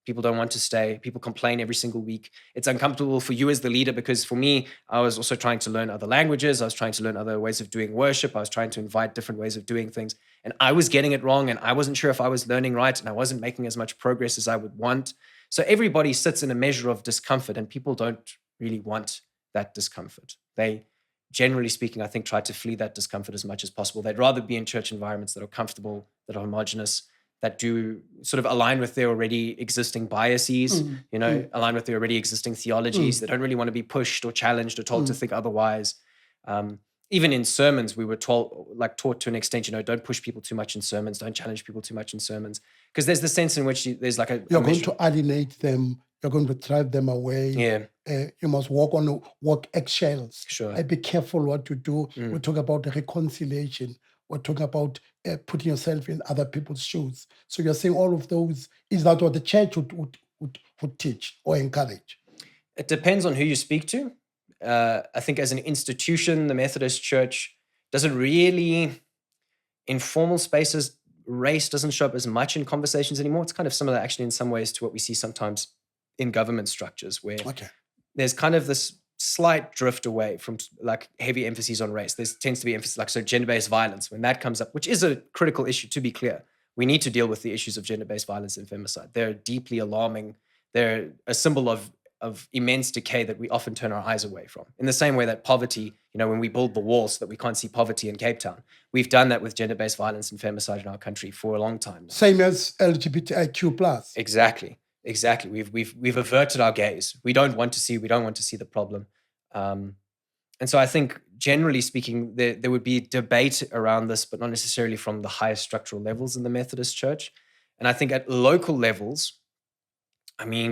People don't want to stay. People complain every single week. It's uncomfortable for you as the leader, because for me, I was also trying to learn other languages. I was trying to learn other ways of doing worship. I was trying to invite different ways of doing things. And I was getting it wrong, and I wasn't sure if I was learning right, and I wasn't making as much progress as I would want. So everybody sits in a measure of discomfort, and people don't really want that discomfort. They, generally speaking, I think, try to flee that discomfort as much as possible. They'd rather be in church environments that are comfortable, that are homogenous, that do sort of align with their already existing biases, align with their already existing theologies. They don't really want to be pushed or challenged or told to think otherwise. Even in sermons, we were taught to an extent, don't push people too much in sermons, don't challenge people too much in sermons, because there's the sense in which there's like you're going to alienate them, you're going to drive them away. Yeah. You must walk eggshells. Sure. Be careful what you do. We talk about reconciliation. We're talking about putting yourself in other people's shoes. So you're saying all of those, is that what the church would teach or encourage? It depends on who you speak to. I think as an institution, the Methodist Church doesn't really, in formal spaces, race doesn't show up as much in conversations anymore. It's kind of similar, actually, in some ways, to what we see sometimes in government structures, where there's kind of this slight drift away from like heavy emphasis on race. There tends to be emphasis, like, so gender-based violence, when that comes up, which is a critical issue, to be clear. We need to deal with the issues of gender-based violence and femicide. They're deeply alarming. They're a symbol of immense decay that we often turn our eyes away from. In the same way that poverty, when we build the wall so that we can't see poverty in Cape Town, we've done that with gender-based violence and femicide in our country for a long time now. Same as LGBTIQ+. Exactly. We've averted our gaze. We don't want to see the problem. And so I think, generally speaking, there would be debate around this, but not necessarily from the highest structural levels in the Methodist Church. And I think at local levels,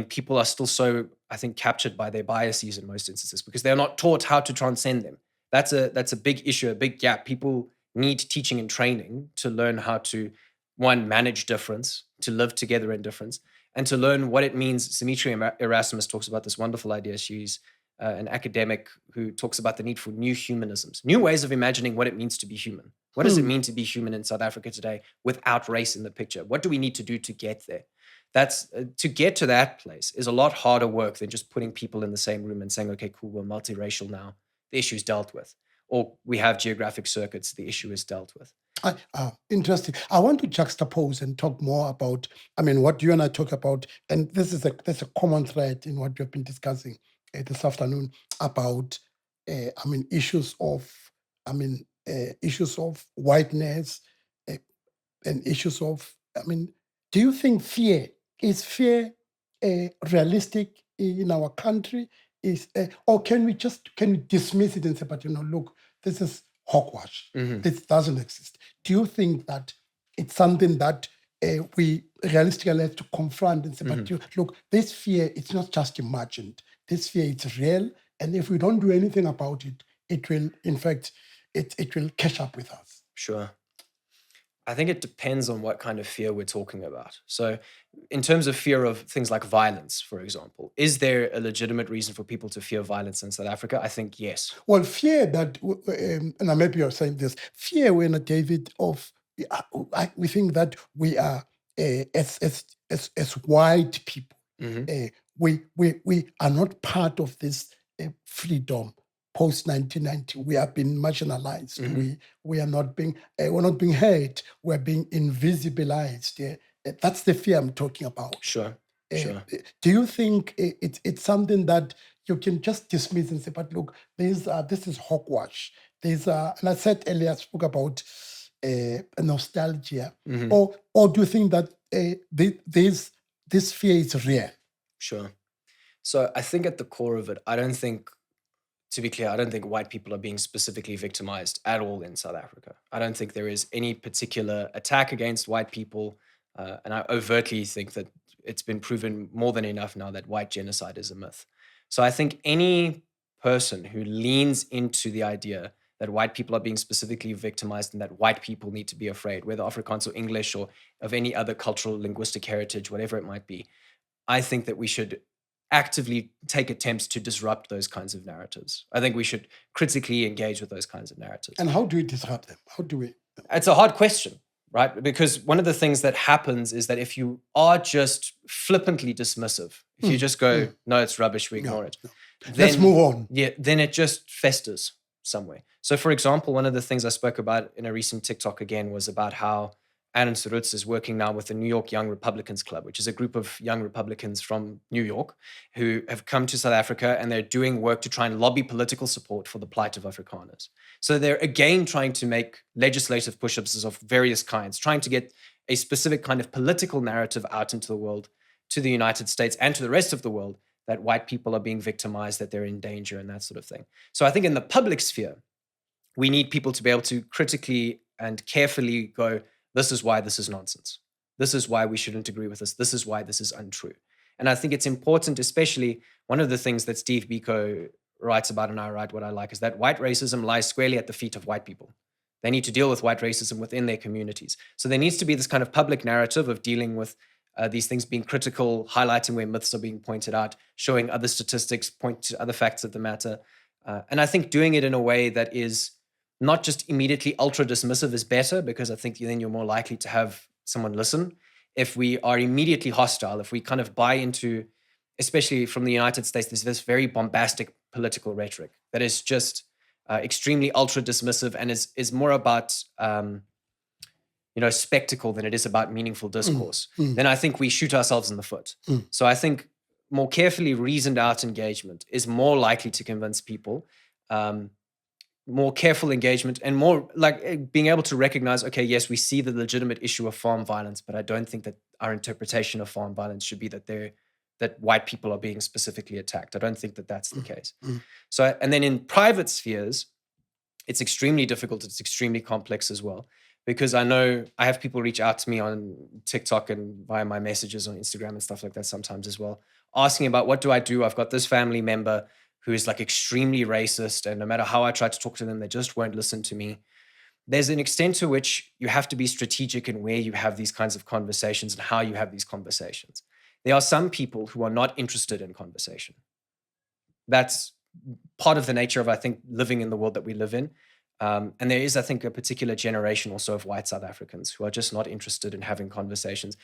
people are still so, I think, captured by their biases in most instances, because they're not taught how to transcend them. That's a big issue, a big gap. People need teaching and training to learn how to, one, manage difference, to live together in difference, and to learn what it means. Symmetry Erasmus talks about this wonderful idea. She's an academic who talks about the need for new humanisms, new ways of imagining what it means to be human. What does it mean to be human in South Africa today without race in the picture? What do we need to do to get there? That's to get to that place is a lot harder work than just putting people in the same room and saying, okay, cool, we're multiracial now. The issue's dealt with. Or we have geographic circuits, the issue is dealt with. Interesting. I want to juxtapose and talk more about, what you and I talk about, and there's a common thread in what we've been discussing this afternoon about, issues of, issues of whiteness, uh, and issues of, do you think is fear realistic in our country? Or can we dismiss it and say, but look, this is hogwash. This doesn't exist. Do you think that it's something that we realistically have to confront and say, but look, this fear, it's not just imagined. This fear, it's real. And if we don't do anything about it, it will, in fact, it will catch up with us. Sure. I think it depends on what kind of fear we're talking about. So in terms of fear of things like violence, for example, is there a legitimate reason for people to fear violence in South Africa? I think yes. Well, fear that, and maybe you're saying this, fear when David we think that we are, as white people, we are not part of this freedom. Post 1990, we have been marginalized. We are not being we're not being heard. We're being invisibilized. That's the fear I'm talking about. Sure. Do you think it's something that you can just dismiss and say, but look, this is hogwash. And I said earlier, I spoke about nostalgia. Or do you think that this fear is real? Sure. So I think at the core of it, to be clear, I don't think white people are being specifically victimized at all in South Africa. I don't think there is any particular attack against white people. And I overtly think that it's been proven more than enough now that white genocide is a myth. So I think any person who leans into the idea that white people are being specifically victimized and that white people need to be afraid, whether Afrikaans or English or of any other cultural linguistic heritage, whatever it might be, I think that we should actively take attempts to disrupt those kinds of narratives. I think we should critically engage with those kinds of narratives. And how do we disrupt them? It's a hard question, right? Because one of the things that happens is that if you are just flippantly dismissive, if you just go, no, it's rubbish, we ignore it. Then, let's move on. Yeah, then it just festers somewhere. So for example, one of the things I spoke about in a recent TikTok again was about how Aaron Surutz is working now with the New York Young Republicans Club, which is a group of young Republicans from New York who have come to South Africa and they're doing work to try and lobby political support for the plight of Afrikaners. So they're again trying to make legislative push-ups of various kinds, trying to get a specific kind of political narrative out into the world, to the United States and to the rest of the world, that white people are being victimized, that they're in danger and that sort of thing. So I think in the public sphere, we need people to be able to critically and carefully go, this is why this is nonsense. This is why we shouldn't agree with this. This is why this is untrue. And I think it's important, especially one of the things that Steve Biko writes about, and I write what I like, is that white racism lies squarely at the feet of white people. They need to deal with white racism within their communities. So there needs to be this kind of public narrative of dealing with these things, being critical, highlighting where myths are being pointed out, showing other statistics, point to other facts of the matter. And I think doing it in a way that is not just immediately ultra dismissive is better, because I think then you're more likely to have someone listen. If we are immediately hostile, if we kind of buy into, especially from the United States, there's this very bombastic political rhetoric that is just extremely ultra dismissive and is more about spectacle than it is about meaningful discourse. Then I think we shoot ourselves in the foot. So I think more carefully reasoned out engagement is more likely to convince people. More careful engagement and more like being able to recognize, okay, yes, we see the legitimate issue of farm violence, but I don't think that our interpretation of farm violence should be that white people are being specifically attacked. I don't think that that's the case. So, and then in private spheres, it's extremely difficult. It's extremely complex as well, because I know I have people reach out to me on TikTok and via my messages on Instagram and stuff like that sometimes as well, asking about what do I do? I've got this family member who is like extremely racist, and no matter how I try to talk to them, they just won't listen to me. There's an extent to which you have to be strategic in where you have these kinds of conversations and how you have these conversations. There are some people who are not interested in conversation. That's part of the nature of, I think, living in the world that we live in. And there is, I think, a particular generation also of white South Africans who are just not interested in having conversations.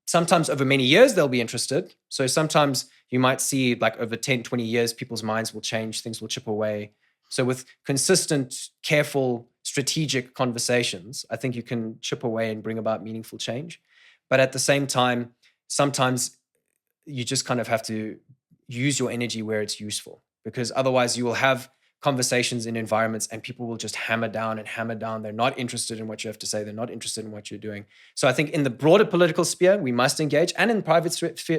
Sometimes over many years, they'll be interested. So sometimes you might see like over 10, 20 years, people's minds will change, things will chip away. So with consistent, careful, strategic conversations, I think you can chip away and bring about meaningful change. But at the same time, sometimes you just kind of have to use your energy where it's useful, because otherwise you will have conversations in environments and people will just hammer down and hammer down. They're not interested in what you have to say. They're not interested in what you're doing. So I think in the broader political sphere, we must engage, and in the private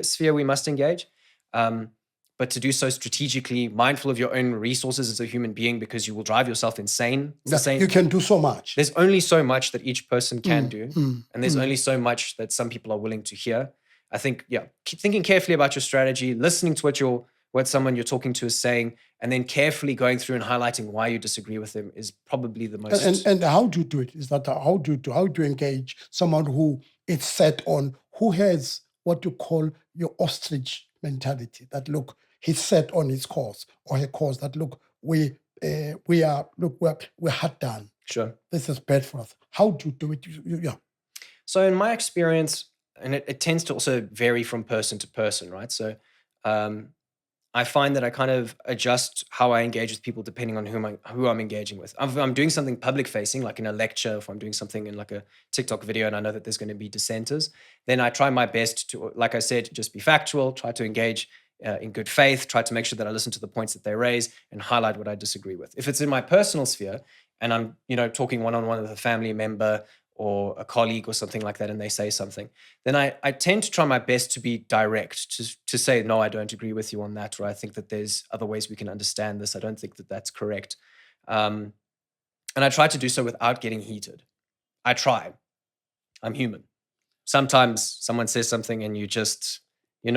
sphere, we must engage. But to do so strategically, mindful of your own resources as a human being, because you will drive yourself insane. You can do so much. There's only so much that each person can do. And there's only so much that some people are willing to hear. I think, keep thinking carefully about your strategy, listening to what someone you're talking to is saying, and then carefully going through and highlighting why you disagree with them is probably the most. And how do you do it? Is that how do you engage someone who is set on, who has what you call your ostrich mentality? That look, he's set on his course or her course. That look, we're hard done. Sure, this is bad for us. How do you do it? So in my experience, and it tends to also vary from person to person, right? So I find that I kind of adjust how I engage with people depending on who I'm engaging with. If I'm doing something public facing, like in a lecture, if I'm doing something in like a TikTok video and I know that there's going to be dissenters, then I try my best to, like I said, just be factual, try to engage in good faith, try to make sure that I listen to the points that they raise and highlight what I disagree with. If it's in my personal sphere and I'm, talking one-on-one with a family member or a colleague or something like that, and they say something, then I tend to try my best to be direct, to say, no, I don't agree with you on that, or I think that there's other ways we can understand this. I don't think that that's correct. And I try to do so without getting heated. I try. I'm human. Sometimes someone says something and you just, it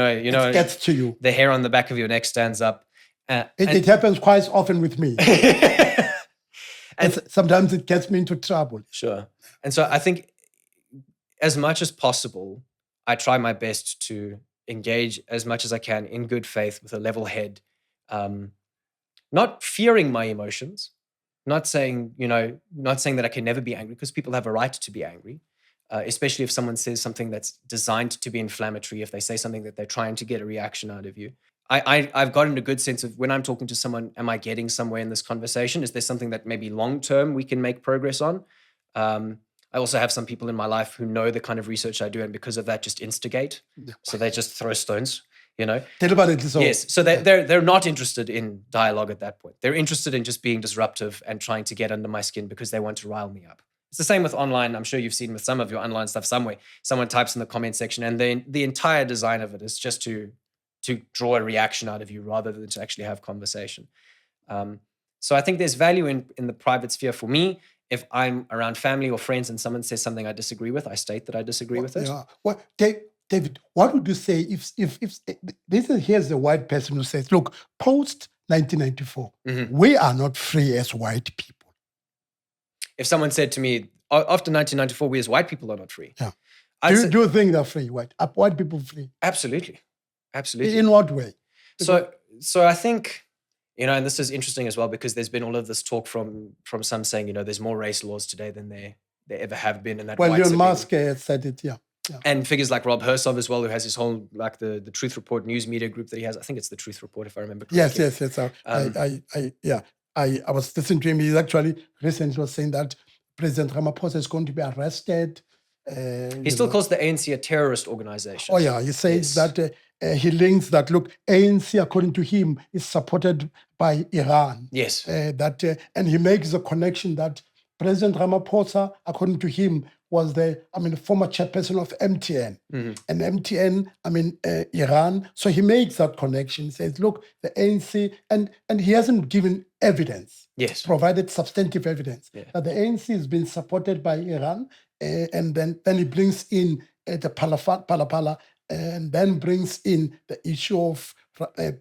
gets to you. The hair on the back of your neck stands up. It happens quite often with me. And sometimes it gets me into trouble. Sure. And so I think as much as possible, I try my best to engage as much as I can in good faith with a level head, not fearing my emotions, not saying that I can never be angry, because people have a right to be angry, especially if someone says something that's designed to be inflammatory, if they say something that they're trying to get a reaction out of you. I've gotten a good sense of when I'm talking to someone, am I getting somewhere in this conversation? Is there something that maybe long-term we can make progress on? I also have some people in my life who know the kind of research I do, and because of that, just instigate. So they just throw stones, Yes. So they're not interested in dialogue at that point. They're interested in just being disruptive and trying to get under my skin because they want to rile me up. It's the same with online. I'm sure you've seen with some of your online stuff somewhere. Someone types in the comment section, and the entire design of it is just to draw a reaction out of you rather than to actually have conversation. So I think there's value in the private sphere for me. If I'm around family or friends and someone says something I disagree with, I state that I disagree with it. Yeah. Well, David, what would you say if here's a white person who says, look, post 1994, we are not free as white people. If someone said to me, after 1994, we as white people are not free. Yeah. Do you think they're free? Are white people free? Absolutely. Absolutely. In what way? So I think, and this is interesting as well, because there's been all of this talk from some saying, there's more race laws today than there ever have been. And that Elon Musk said it, yeah. And figures like Rob Hersov as well, who has his whole, like the Truth Report news media group that he has. I think it's the Truth Report, if I remember correctly. Yes. I was listening to him. He actually recently was saying that President Ramaphosa is going to be arrested. He still calls the ANC a terrorist organization. Oh, yeah. He says that he links that, look, ANC, according to him, is supported by Iran. Yes. And he makes the connection that President Ramaphosa, according to him, was the former chairperson of MTN. And MTN, Iran. So he makes that connection. He says, look, the ANC, and he hasn't given evidence. Yes. Provided substantive evidence that the ANC has been supported by Iran. And then he brings in the Palapala, and then brings in the issue of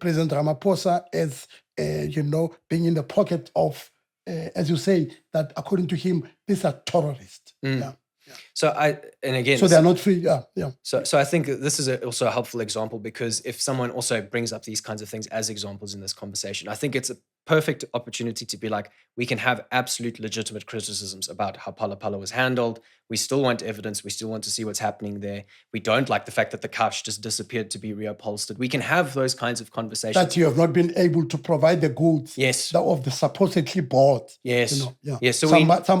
President Ramaphosa as, being in the pocket of, as you say, that according to him, these are terrorists. Yeah. So they're not free. Yeah. So I think this is also a helpful example, because if someone also brings up these kinds of things as examples in this conversation, I think it's a perfect opportunity to be like, we can have absolute legitimate criticisms about how Palapala was handled. We still want evidence. We still want to see what's happening there. We don't like the fact that the couch just disappeared to be reupholstered. We can have those kinds of conversations. That you have not been able to provide the goods yes. of the supposedly bought. Yes. Yeah. Yes. So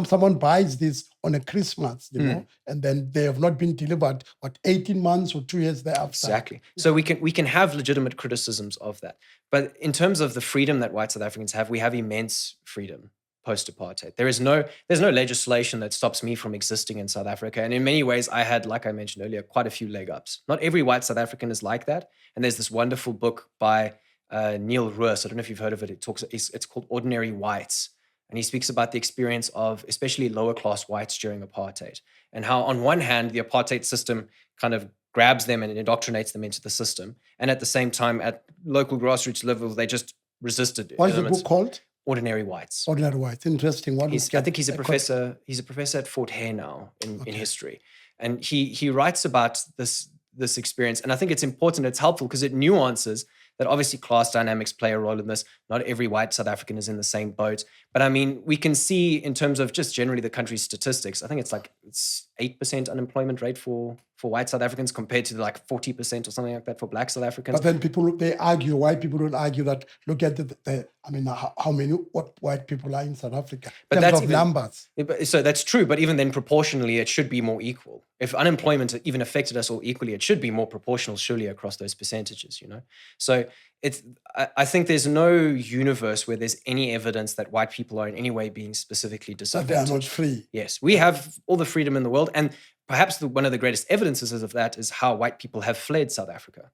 someone buys this on a Christmas, and then they have not been delivered, 18 months or 2 years thereafter. Exactly. So we can have legitimate criticisms of that. But in terms of the freedom that white South Africans have, we have immense freedom post-apartheid. There's no legislation that stops me from existing in South Africa. And in many ways, I had, like I mentioned earlier, quite a few leg ups. Not every white South African is like that. And there's this wonderful book by Neil Roos. I don't know if you've heard of it. It's called Ordinary Whites. And he speaks about the experience of especially lower class whites during apartheid, and how on one hand, the apartheid system kind of grabs them and indoctrinates them into the system. And at the same time, at local grassroots level, they just resisted. What is the book called? Ordinary Whites. Ordinary Whites. Interesting. I think he's a professor. He's a professor at Fort Hare now in history. And he writes about this experience. And I think it's important, it's helpful because it nuances that obviously class dynamics play a role in this. Not every white South African is in the same boat. But I mean, we can see in terms of just generally the country's statistics, I think it's 8% unemployment rate for white South Africans compared to 40% or something like that for black South Africans. But then white people don't argue that, look at how many white people are in South Africa. But that's numbers. So that's true, but even then proportionally, it should be more equal. If unemployment even affected us all equally, it should be more proportional surely across those percentages, So I think there's no universe where there's any evidence that white people are in any way being specifically disadvantaged. That they are not free. Yes, we have all the freedom in the world. And perhaps one of the greatest evidences of that is how white people have fled South Africa.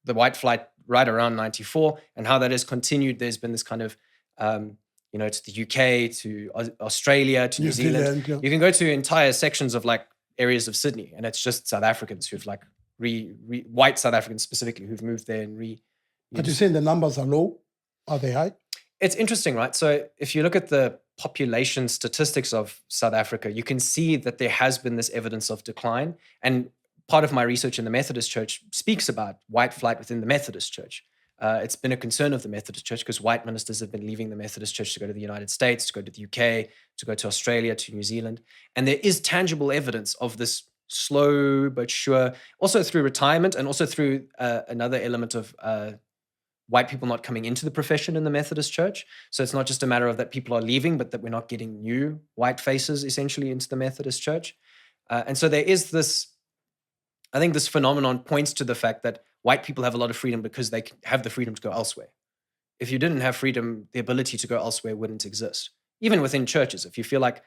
The white flight right around 94 and how that has continued. There's been this kind of, to the UK, to Australia, to New Zealand. Yeah. You can go to entire sections of areas of Sydney and it's just South Africans who've white South Africans specifically who've moved there and But you're saying the numbers are low? Are they high? It's interesting, right? So if you look at the population statistics of South Africa, you can see that there has been this evidence of decline. And part of my research in the Methodist Church speaks about white flight within the Methodist Church. It's been a concern of the Methodist Church because white ministers have been leaving the Methodist Church to go to the United States, to go to the UK, to go to Australia, to New Zealand. And there is tangible evidence of this slow but sure, also through retirement and also through another element of white people not coming into the profession in the Methodist Church. So it's not just a matter of that people are leaving, but that we're not getting new white faces essentially into the Methodist Church. And so there is this, I think this phenomenon points to the fact that white people have a lot of freedom because they have the freedom to go elsewhere. If you didn't have freedom, the ability to go elsewhere wouldn't exist. Even within churches, if you feel like,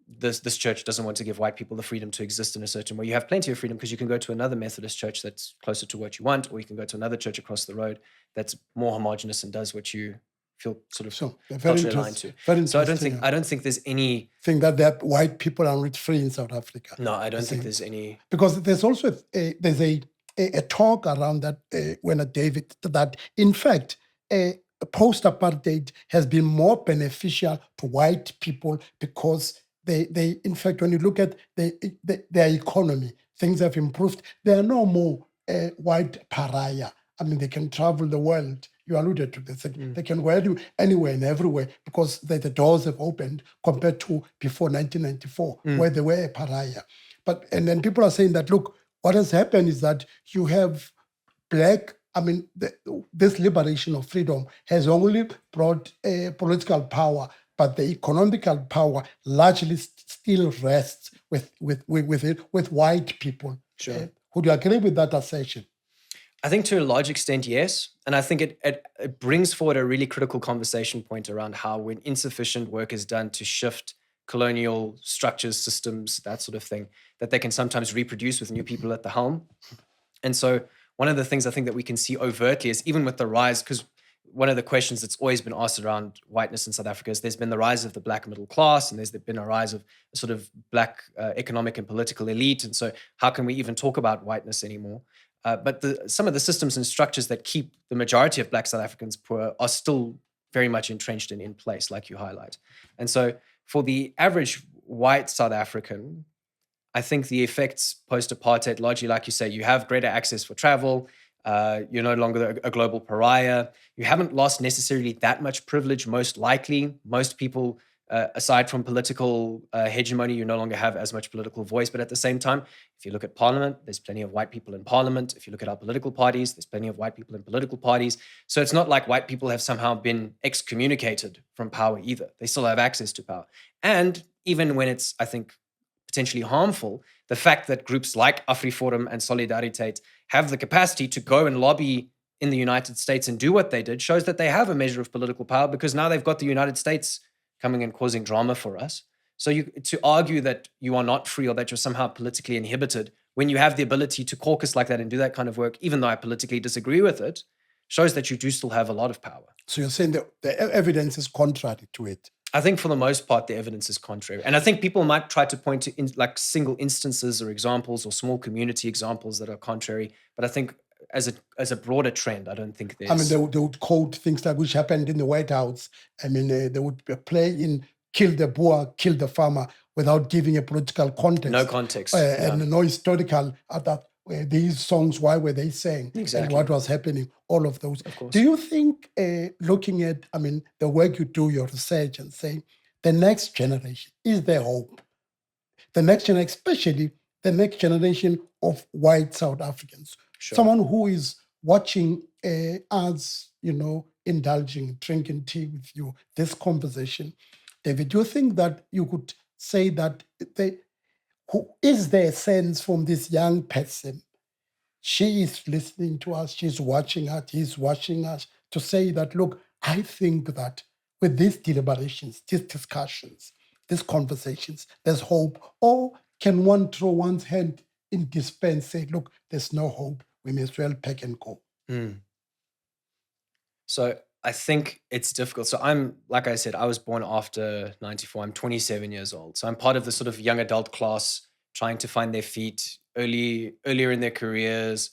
this church doesn't want to give white people the freedom to exist in a certain way, you have plenty of freedom because you can go to another Methodist church that's closer to what you want, or you can go to another church across the road that's more homogenous and does what you feel sort of culturally aligned to. So I don't think there's any thing that white people are not free in South Africa. No, I don't think there's any, because there's also a talk around that when David that in fact post-apartheid has been more beneficial to white people because they in fact, when you look at their economy, things have improved. There are no more white pariah. I mean, they can travel the world. You alluded to this. They can go anywhere and everywhere because the doors have opened compared to before 1994, where they were a pariah. And then people are saying that, look, what has happened is that you have this liberation of freedom has only brought political power, but the economical power largely still rests with white people. Sure. Would you agree with that assertion? I think to a large extent, yes. And I think it brings forward a really critical conversation point around how when insufficient work is done to shift colonial structures, systems, that sort of thing, that they can sometimes reproduce with new people at the helm. And so one of the things I think that we can see overtly is even with the rise, because one of the questions that's always been asked around whiteness in South Africa is there's been the rise of the black middle class and there's been a rise of a sort of black economic and political elite. And so how can we even talk about whiteness anymore? But some of the systems and structures that keep the majority of black South Africans poor are still very much entrenched and in place, like you highlight. And so for the average white South African, I think the effects post-apartheid, largely like you say, you have greater access for travel, you're no longer a global pariah, you haven't lost necessarily that much privilege, most likely. Most people, aside from political hegemony, you no longer have as much political voice. But at the same time, if you look at parliament, there's plenty of white people in parliament. If you look at our political parties, there's plenty of white people in political parties. So it's not like white people have somehow been excommunicated from power either. They still have access to power. And even when it's, I think, potentially harmful, the fact that groups like AfriForum and Solidariteit have the capacity to go and lobby in the United States and do what they did shows that they have a measure of political power, because now they've got the United States coming and causing drama for us. So to argue that you are not free or that you're somehow politically inhibited when you have the ability to caucus like that and do that kind of work, even though I politically disagree with it, shows that you do still have a lot of power. So you're saying that the evidence is contrary to it? I think for the most part, the evidence is contrary. And I think people might try to point to like single instances or examples or small community examples that are contrary. But I think as a broader trend, I don't think there's... I mean, they would quote things like which happened in the White House. I mean, they would play in kill the Boer, kill the farmer without giving a political context. No context. And no historical that these songs, why were they saying? Exactly. And what was happening, all of those. Of course. Do you think, looking at, I mean, the work you do, your research, and saying the next generation, is there hope? The next generation, especially the next generation of white South Africans, Sure. someone who is watching us, indulging, drinking tea with you, this conversation. David, do you think that you could say that is there a sense from this young person? She is listening to us, she's watching us, he's watching us, to say that, look, I think that with these deliberations, these discussions, these conversations, there's hope. Or can one throw one's hand in despair and say, look, there's no hope, we may as well pack and go? So I think it's difficult. So I'm, like I said, I was born after 94. I'm 27 years old. So I'm part of the sort of young adult class trying to find their feet earlier in their careers,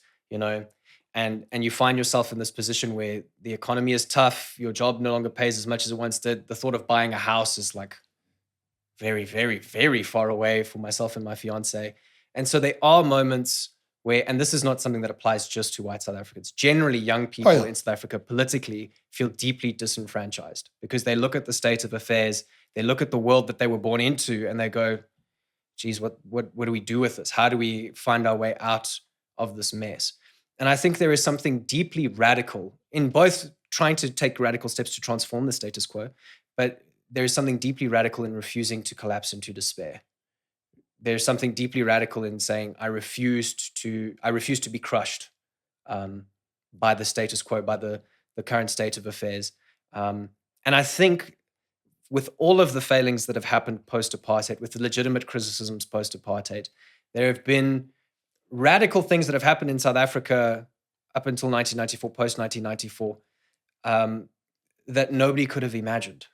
and you find yourself in this position where the economy is tough, your job no longer pays as much as it once did. The thought of buying a house is like very, very, very far away for myself and my fiance. And so there are moments where, and this is not something that applies just to white South Africans, generally young people in South Africa politically feel deeply disenfranchised because they look at the state of affairs, they look at the world that they were born into, and they go, geez, what do we do with this? How do we find our way out of this mess? And I think there is something deeply radical in both trying to take radical steps to transform the status quo, but there is something deeply radical in refusing to collapse into despair. There's something deeply radical in saying, I refuse to be crushed by the status quo, by the current state of affairs. And I think with all of the failings that have happened post-apartheid, with the legitimate criticisms post-apartheid, there have been radical things that have happened in South Africa up until 1994, post-1994, that nobody could have imagined.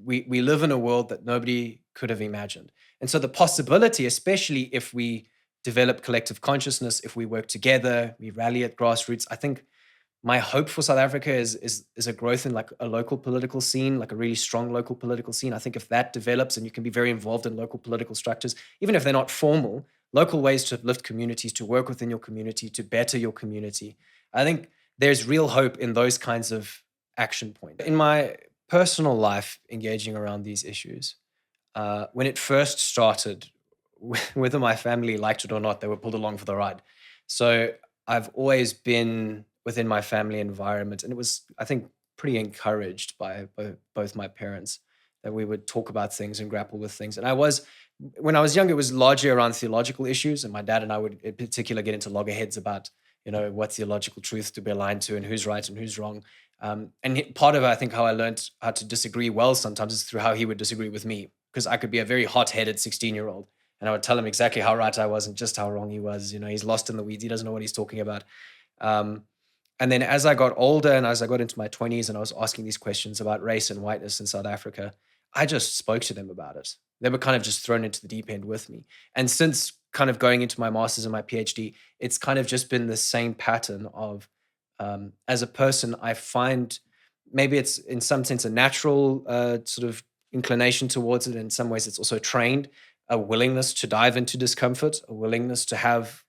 We live in a world that nobody could have imagined. And so the possibility, especially if we develop collective consciousness, if we work together, we rally at grassroots, I think my hope for South Africa is a growth in like a local political scene, like a really strong local political scene. I think if that develops and you can be very involved in local political structures, even if they're not formal, local ways to uplift communities, to work within your community, to better your community. I think there's real hope in those kinds of action points. In my personal life, engaging around these issues, when it first started, whether my family liked it or not, they were pulled along for the ride. So I've always been within my family environment, and it was, I think, pretty encouraged by both my parents that we would talk about things and grapple with things. And when I was young, it was largely around theological issues, and my dad and I would in particular get into loggerheads about, what theological truth to be aligned to and who's right and who's wrong. And part of, I think, how I learned how to disagree well sometimes is through how he would disagree with me, because I could be a very hot-headed 16-year-old, and I would tell him exactly how right I was and just how wrong he was. He's lost in the weeds. He doesn't know what he's talking about. And then as I got older and as I got into my 20s and I was asking these questions about race and whiteness in South Africa, I just spoke to them about it. They were kind of just thrown into the deep end with me. And since kind of going into my master's and my PhD, it's kind of just been the same pattern of, as a person, I find maybe it's in some sense a natural sort of inclination towards it. In some ways, it's also trained, a willingness to dive into discomfort, a willingness to have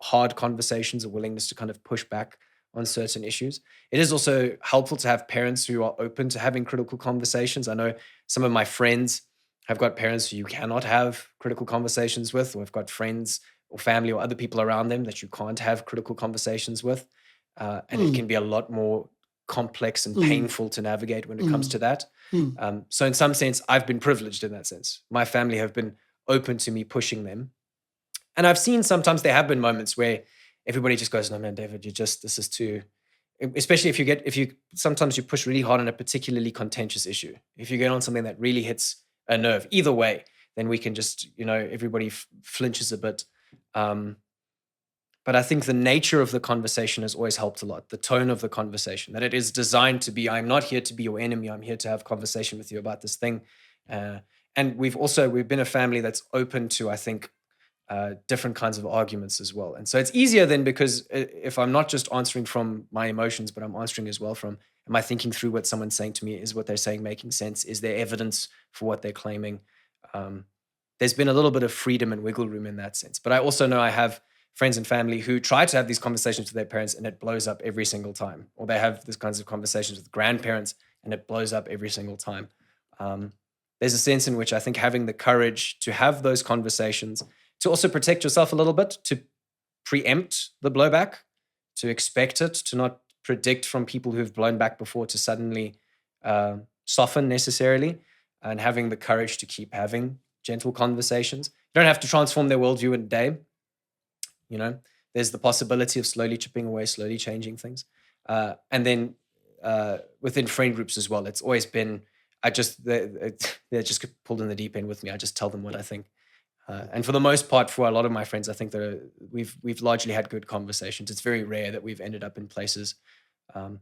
hard conversations, a willingness to kind of push back on certain issues. It is also helpful to have parents who are open to having critical conversations. I know some of my friends have got parents who you cannot have critical conversations with, or have got friends or family or other people around them that you can't have critical conversations with. And it can be a lot more complex and painful to navigate when it comes to that. So in some sense, I've been privileged in that sense. My family have been open to me pushing them. And I've seen sometimes there have been moments where everybody just goes, no, man, David, this is too, especially sometimes you push really hard on a particularly contentious issue. If you get on something that really hits a nerve, either way, then we can just, everybody flinches a bit. But I think the nature of the conversation has always helped a lot. The tone of the conversation, that it is designed to be, I'm not here to be your enemy. I'm here to have conversation with you about this thing. And we've been a family that's open to, I think, different kinds of arguments as well. And so it's easier then, because if I'm not just answering from my emotions, but I'm answering as well from, am I thinking through what someone's saying to me? Is what they're saying making sense? Is there evidence for what they're claiming? There's been a little bit of freedom and wiggle room in that sense. But I also know I have friends and family who try to have these conversations with their parents and it blows up every single time. Or they have these kinds of conversations with grandparents and it blows up every single time. There's a sense in which I think having the courage to have those conversations, to also protect yourself a little bit, to preempt the blowback, to expect it, to not predict from people who've blown back before to suddenly soften necessarily, and having the courage to keep having gentle conversations. You don't have to transform their worldview in a day. There's the possibility of slowly chipping away, slowly changing things. And then within friend groups as well, it's always been, they just get pulled in the deep end with me. I just tell them what I think. And for the most part, for a lot of my friends, I think that we've largely had good conversations. It's very rare that we've ended up in places,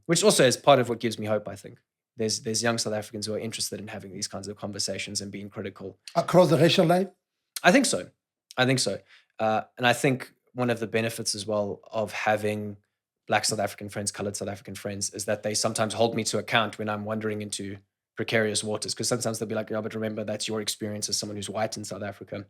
which also is part of what gives me hope, I think. There's young South Africans who are interested in having these kinds of conversations and being critical. Across the racial line? I think so. And I think one of the benefits as well of having Black South African friends, colored South African friends, is that they sometimes hold me to account when I'm wandering into precarious waters. Because sometimes they'll be like, but remember, that's your experience as someone who's white in South Africa.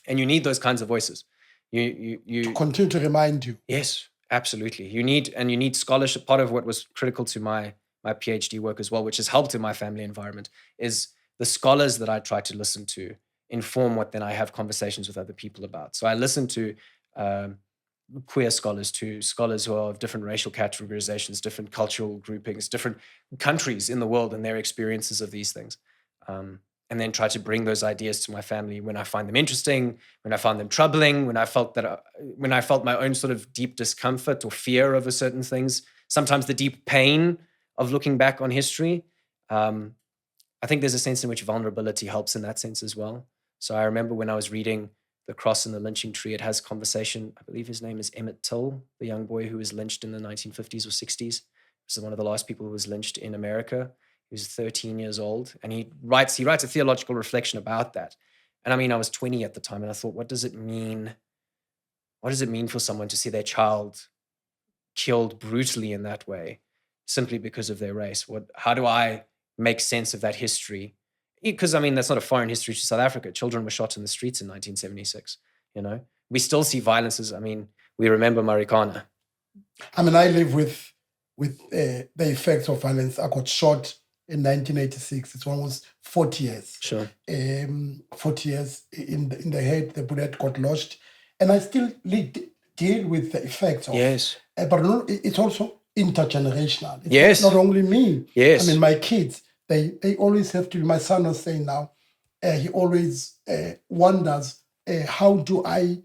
And you need those kinds of voices. You to continue to remind you. Yes, absolutely. You need scholarship. Part of what was critical to my PhD work as well, which has helped in my family environment, is the scholars that I try to listen to inform what then I have conversations with other people about. So I listen to queer scholars, to scholars who are of different racial categorizations, different cultural groupings, different countries in the world and their experiences of these things. And then try to bring those ideas to my family when I find them interesting, when I find them troubling, when I felt my own sort of deep discomfort or fear over certain things, sometimes the deep pain of looking back on history. I think there's a sense in which vulnerability helps in that sense as well. So I remember when I was reading The Cross and the Lynching Tree, it has conversation, I believe his name is Emmett Till, the young boy who was lynched in the 1950s or 60s. This is one of the last people who was lynched in America. He was 13 years old, and he writes a theological reflection about that. And I mean, I was 20 at the time, and I thought, what does it mean? What does it mean for someone to see their child killed brutally in that way, simply because of their race? How do I make sense of that history? Because I mean, that's not a foreign history to South Africa. Children were shot in the streets in 1976. We still see violences. I mean, we remember Marikana. I mean, I live with the effects of violence. I got shot in 1986. It's almost 40 years. Sure. 40 years in the head, the bullet got lodged. And I still deal with the effects of it. Yes. But no, it's also intergenerational. It's Yes. not only me. Yes. I mean, my kids, they always have to, my son was saying now, he always wonders, how do I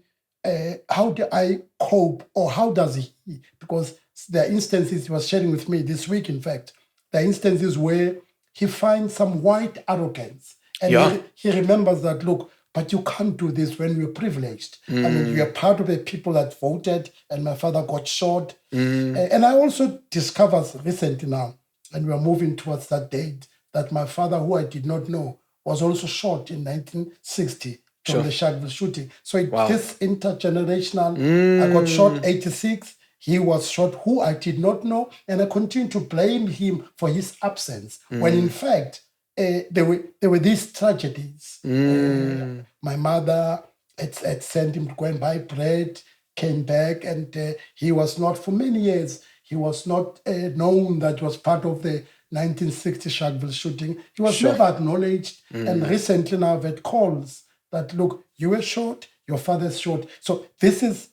cope, or how does he? Because there are instances he was sharing with me this week, in fact, there are instances where he finds some white arrogance. And he remembers that, look, but you can't do this when you're privileged. I mean, you're part of the people that voted, and my father got shot. And I also discovered recently now, and we're moving towards that date, that my father, who I did not know, was also shot in 1960 from the Sharpeville shooting. So this intergenerational, I got shot 86, he was shot, who I did not know, and I continue to blame him for his absence, when in fact, there were these tragedies. My mother had sent him to go and buy bread, came back, and he was not, for many years, he was not known that he was part of the 1960 Sharpeville shooting. He was never acknowledged. And recently now I've had calls that, look, you were shot, your father's shot. So this is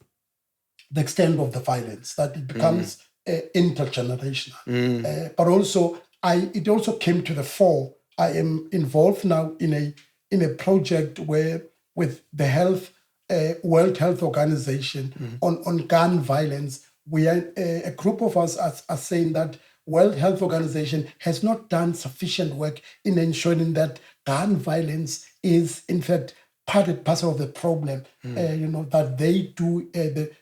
the extent of the violence, that it becomes intergenerational. But also, it also came to the fore. I am involved now in a project where with the World Health Organization on gun violence. We are a group of us are saying that World Health Organization has not done sufficient work in ensuring that gun violence is in fact part and parcel of the problem. That they do.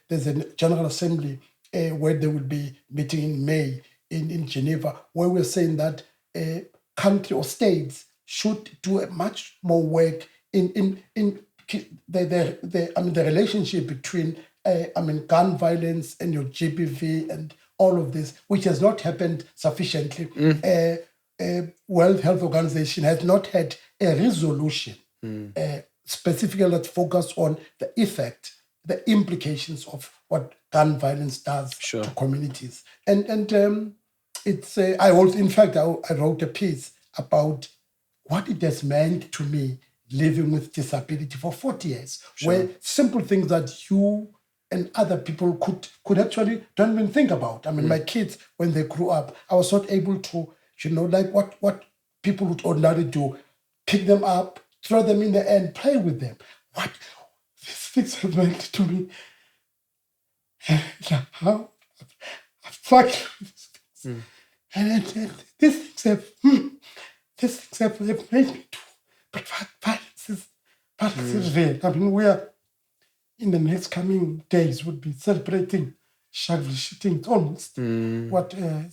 There's a General Assembly where they will be meeting in May in Geneva, where we're saying that country or states should do much more work in the relationship between gun violence and your GBV and all of this, which has not happened sufficiently. World Health Organization has not had a resolution specifically that focus on the effect, the implications of what gun violence does to communities. And it's I wrote a piece about what it has meant to me living with disability for 40 years, where simple things that you and other people could actually don't even think about. I mean, my kids, when they grew up, I was not able to, like what people would ordinarily do, pick them up, throw them in the air and play with them. What these things have meant to me. How I've struggled with things. And these things have made me do. But violence is real. I mean, we are, in the next coming days, would be celebrating Shagli Shitting. It's almost,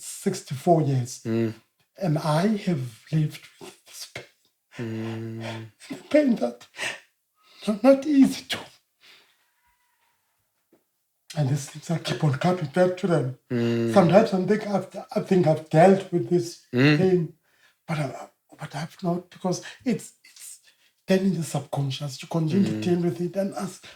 64 years. And I have lived with this pain. Pain that not easy to. And these things I keep on coming back to them. Sometimes I think I've dealt with this pain, but I've not, because it's then in the subconscious. You continue to deal with it and ask.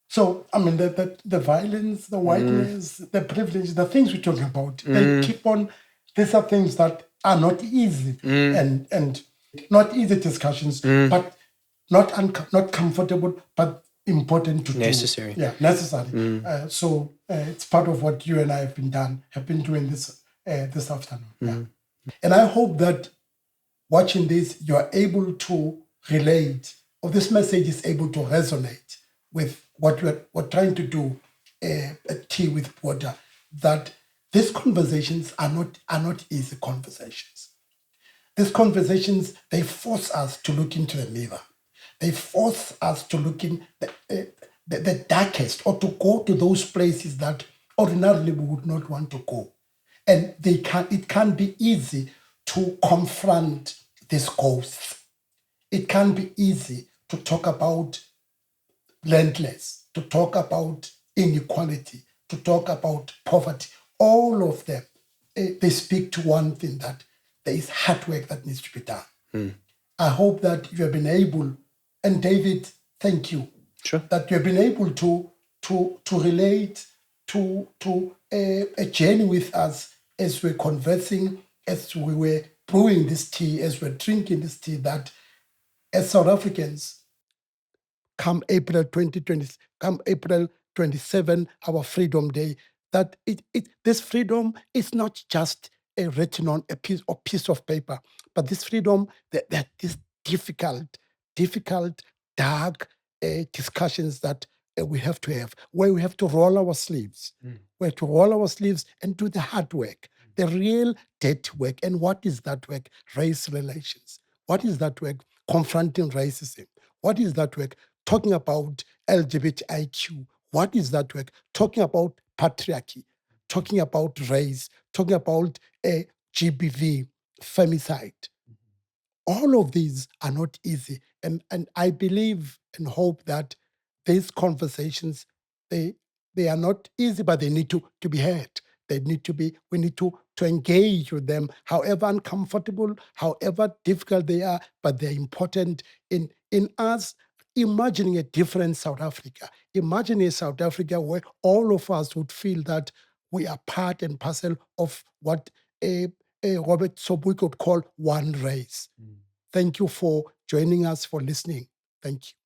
So I mean the violence, the whiteness, the privilege, the things we're talking about, they keep on. These are things that are not easy and not easy discussions, but not comfortable, but important to necessary. Do. Yeah, necessary. So it's part of what you and I have been doing this afternoon. Yeah. And I hope that watching this, you are able to relate, or this message is able to resonate with what we're trying to do at Tea with Water, that these conversations are not easy conversations. These conversations, they force us to look into the mirror. They force us to look in the darkest, or to go to those places that ordinarily we would not want to go. And it can't be easy to confront these ghosts. It can't be easy to talk about landless, to talk about inequality, to talk about poverty. All of them, they speak to one thing, that there is hard work that needs to be done. I hope that you have been able, and David, thank you, that you have been able to relate to a journey with us as we're conversing, as we were brewing this tea, as we're drinking this tea, that as South Africans, come April 2020, come April 27, our Freedom Day, that this freedom is not just written on a piece of paper, but this freedom, that these difficult, dark discussions that we have to have, where we have to roll our sleeves, where to roll our sleeves and do the hard work, the real dirty work. And what is that work? Race relations. What is that work? Confronting racism. What is that work? Talking about LGBTIQ. What is that work? Talking about patriarchy, talking about race, talking about GBV, femicide. All of these are not easy. And I believe and hope that these conversations, they are not easy, but they need to be heard. We need to engage with them, however uncomfortable, however difficult they are, but they're important in us imagining a different South Africa. Imagine a South Africa where all of us would feel that we are part and parcel of what Robert Sobuk would call one race. Thank you for joining us, for listening. Thank you.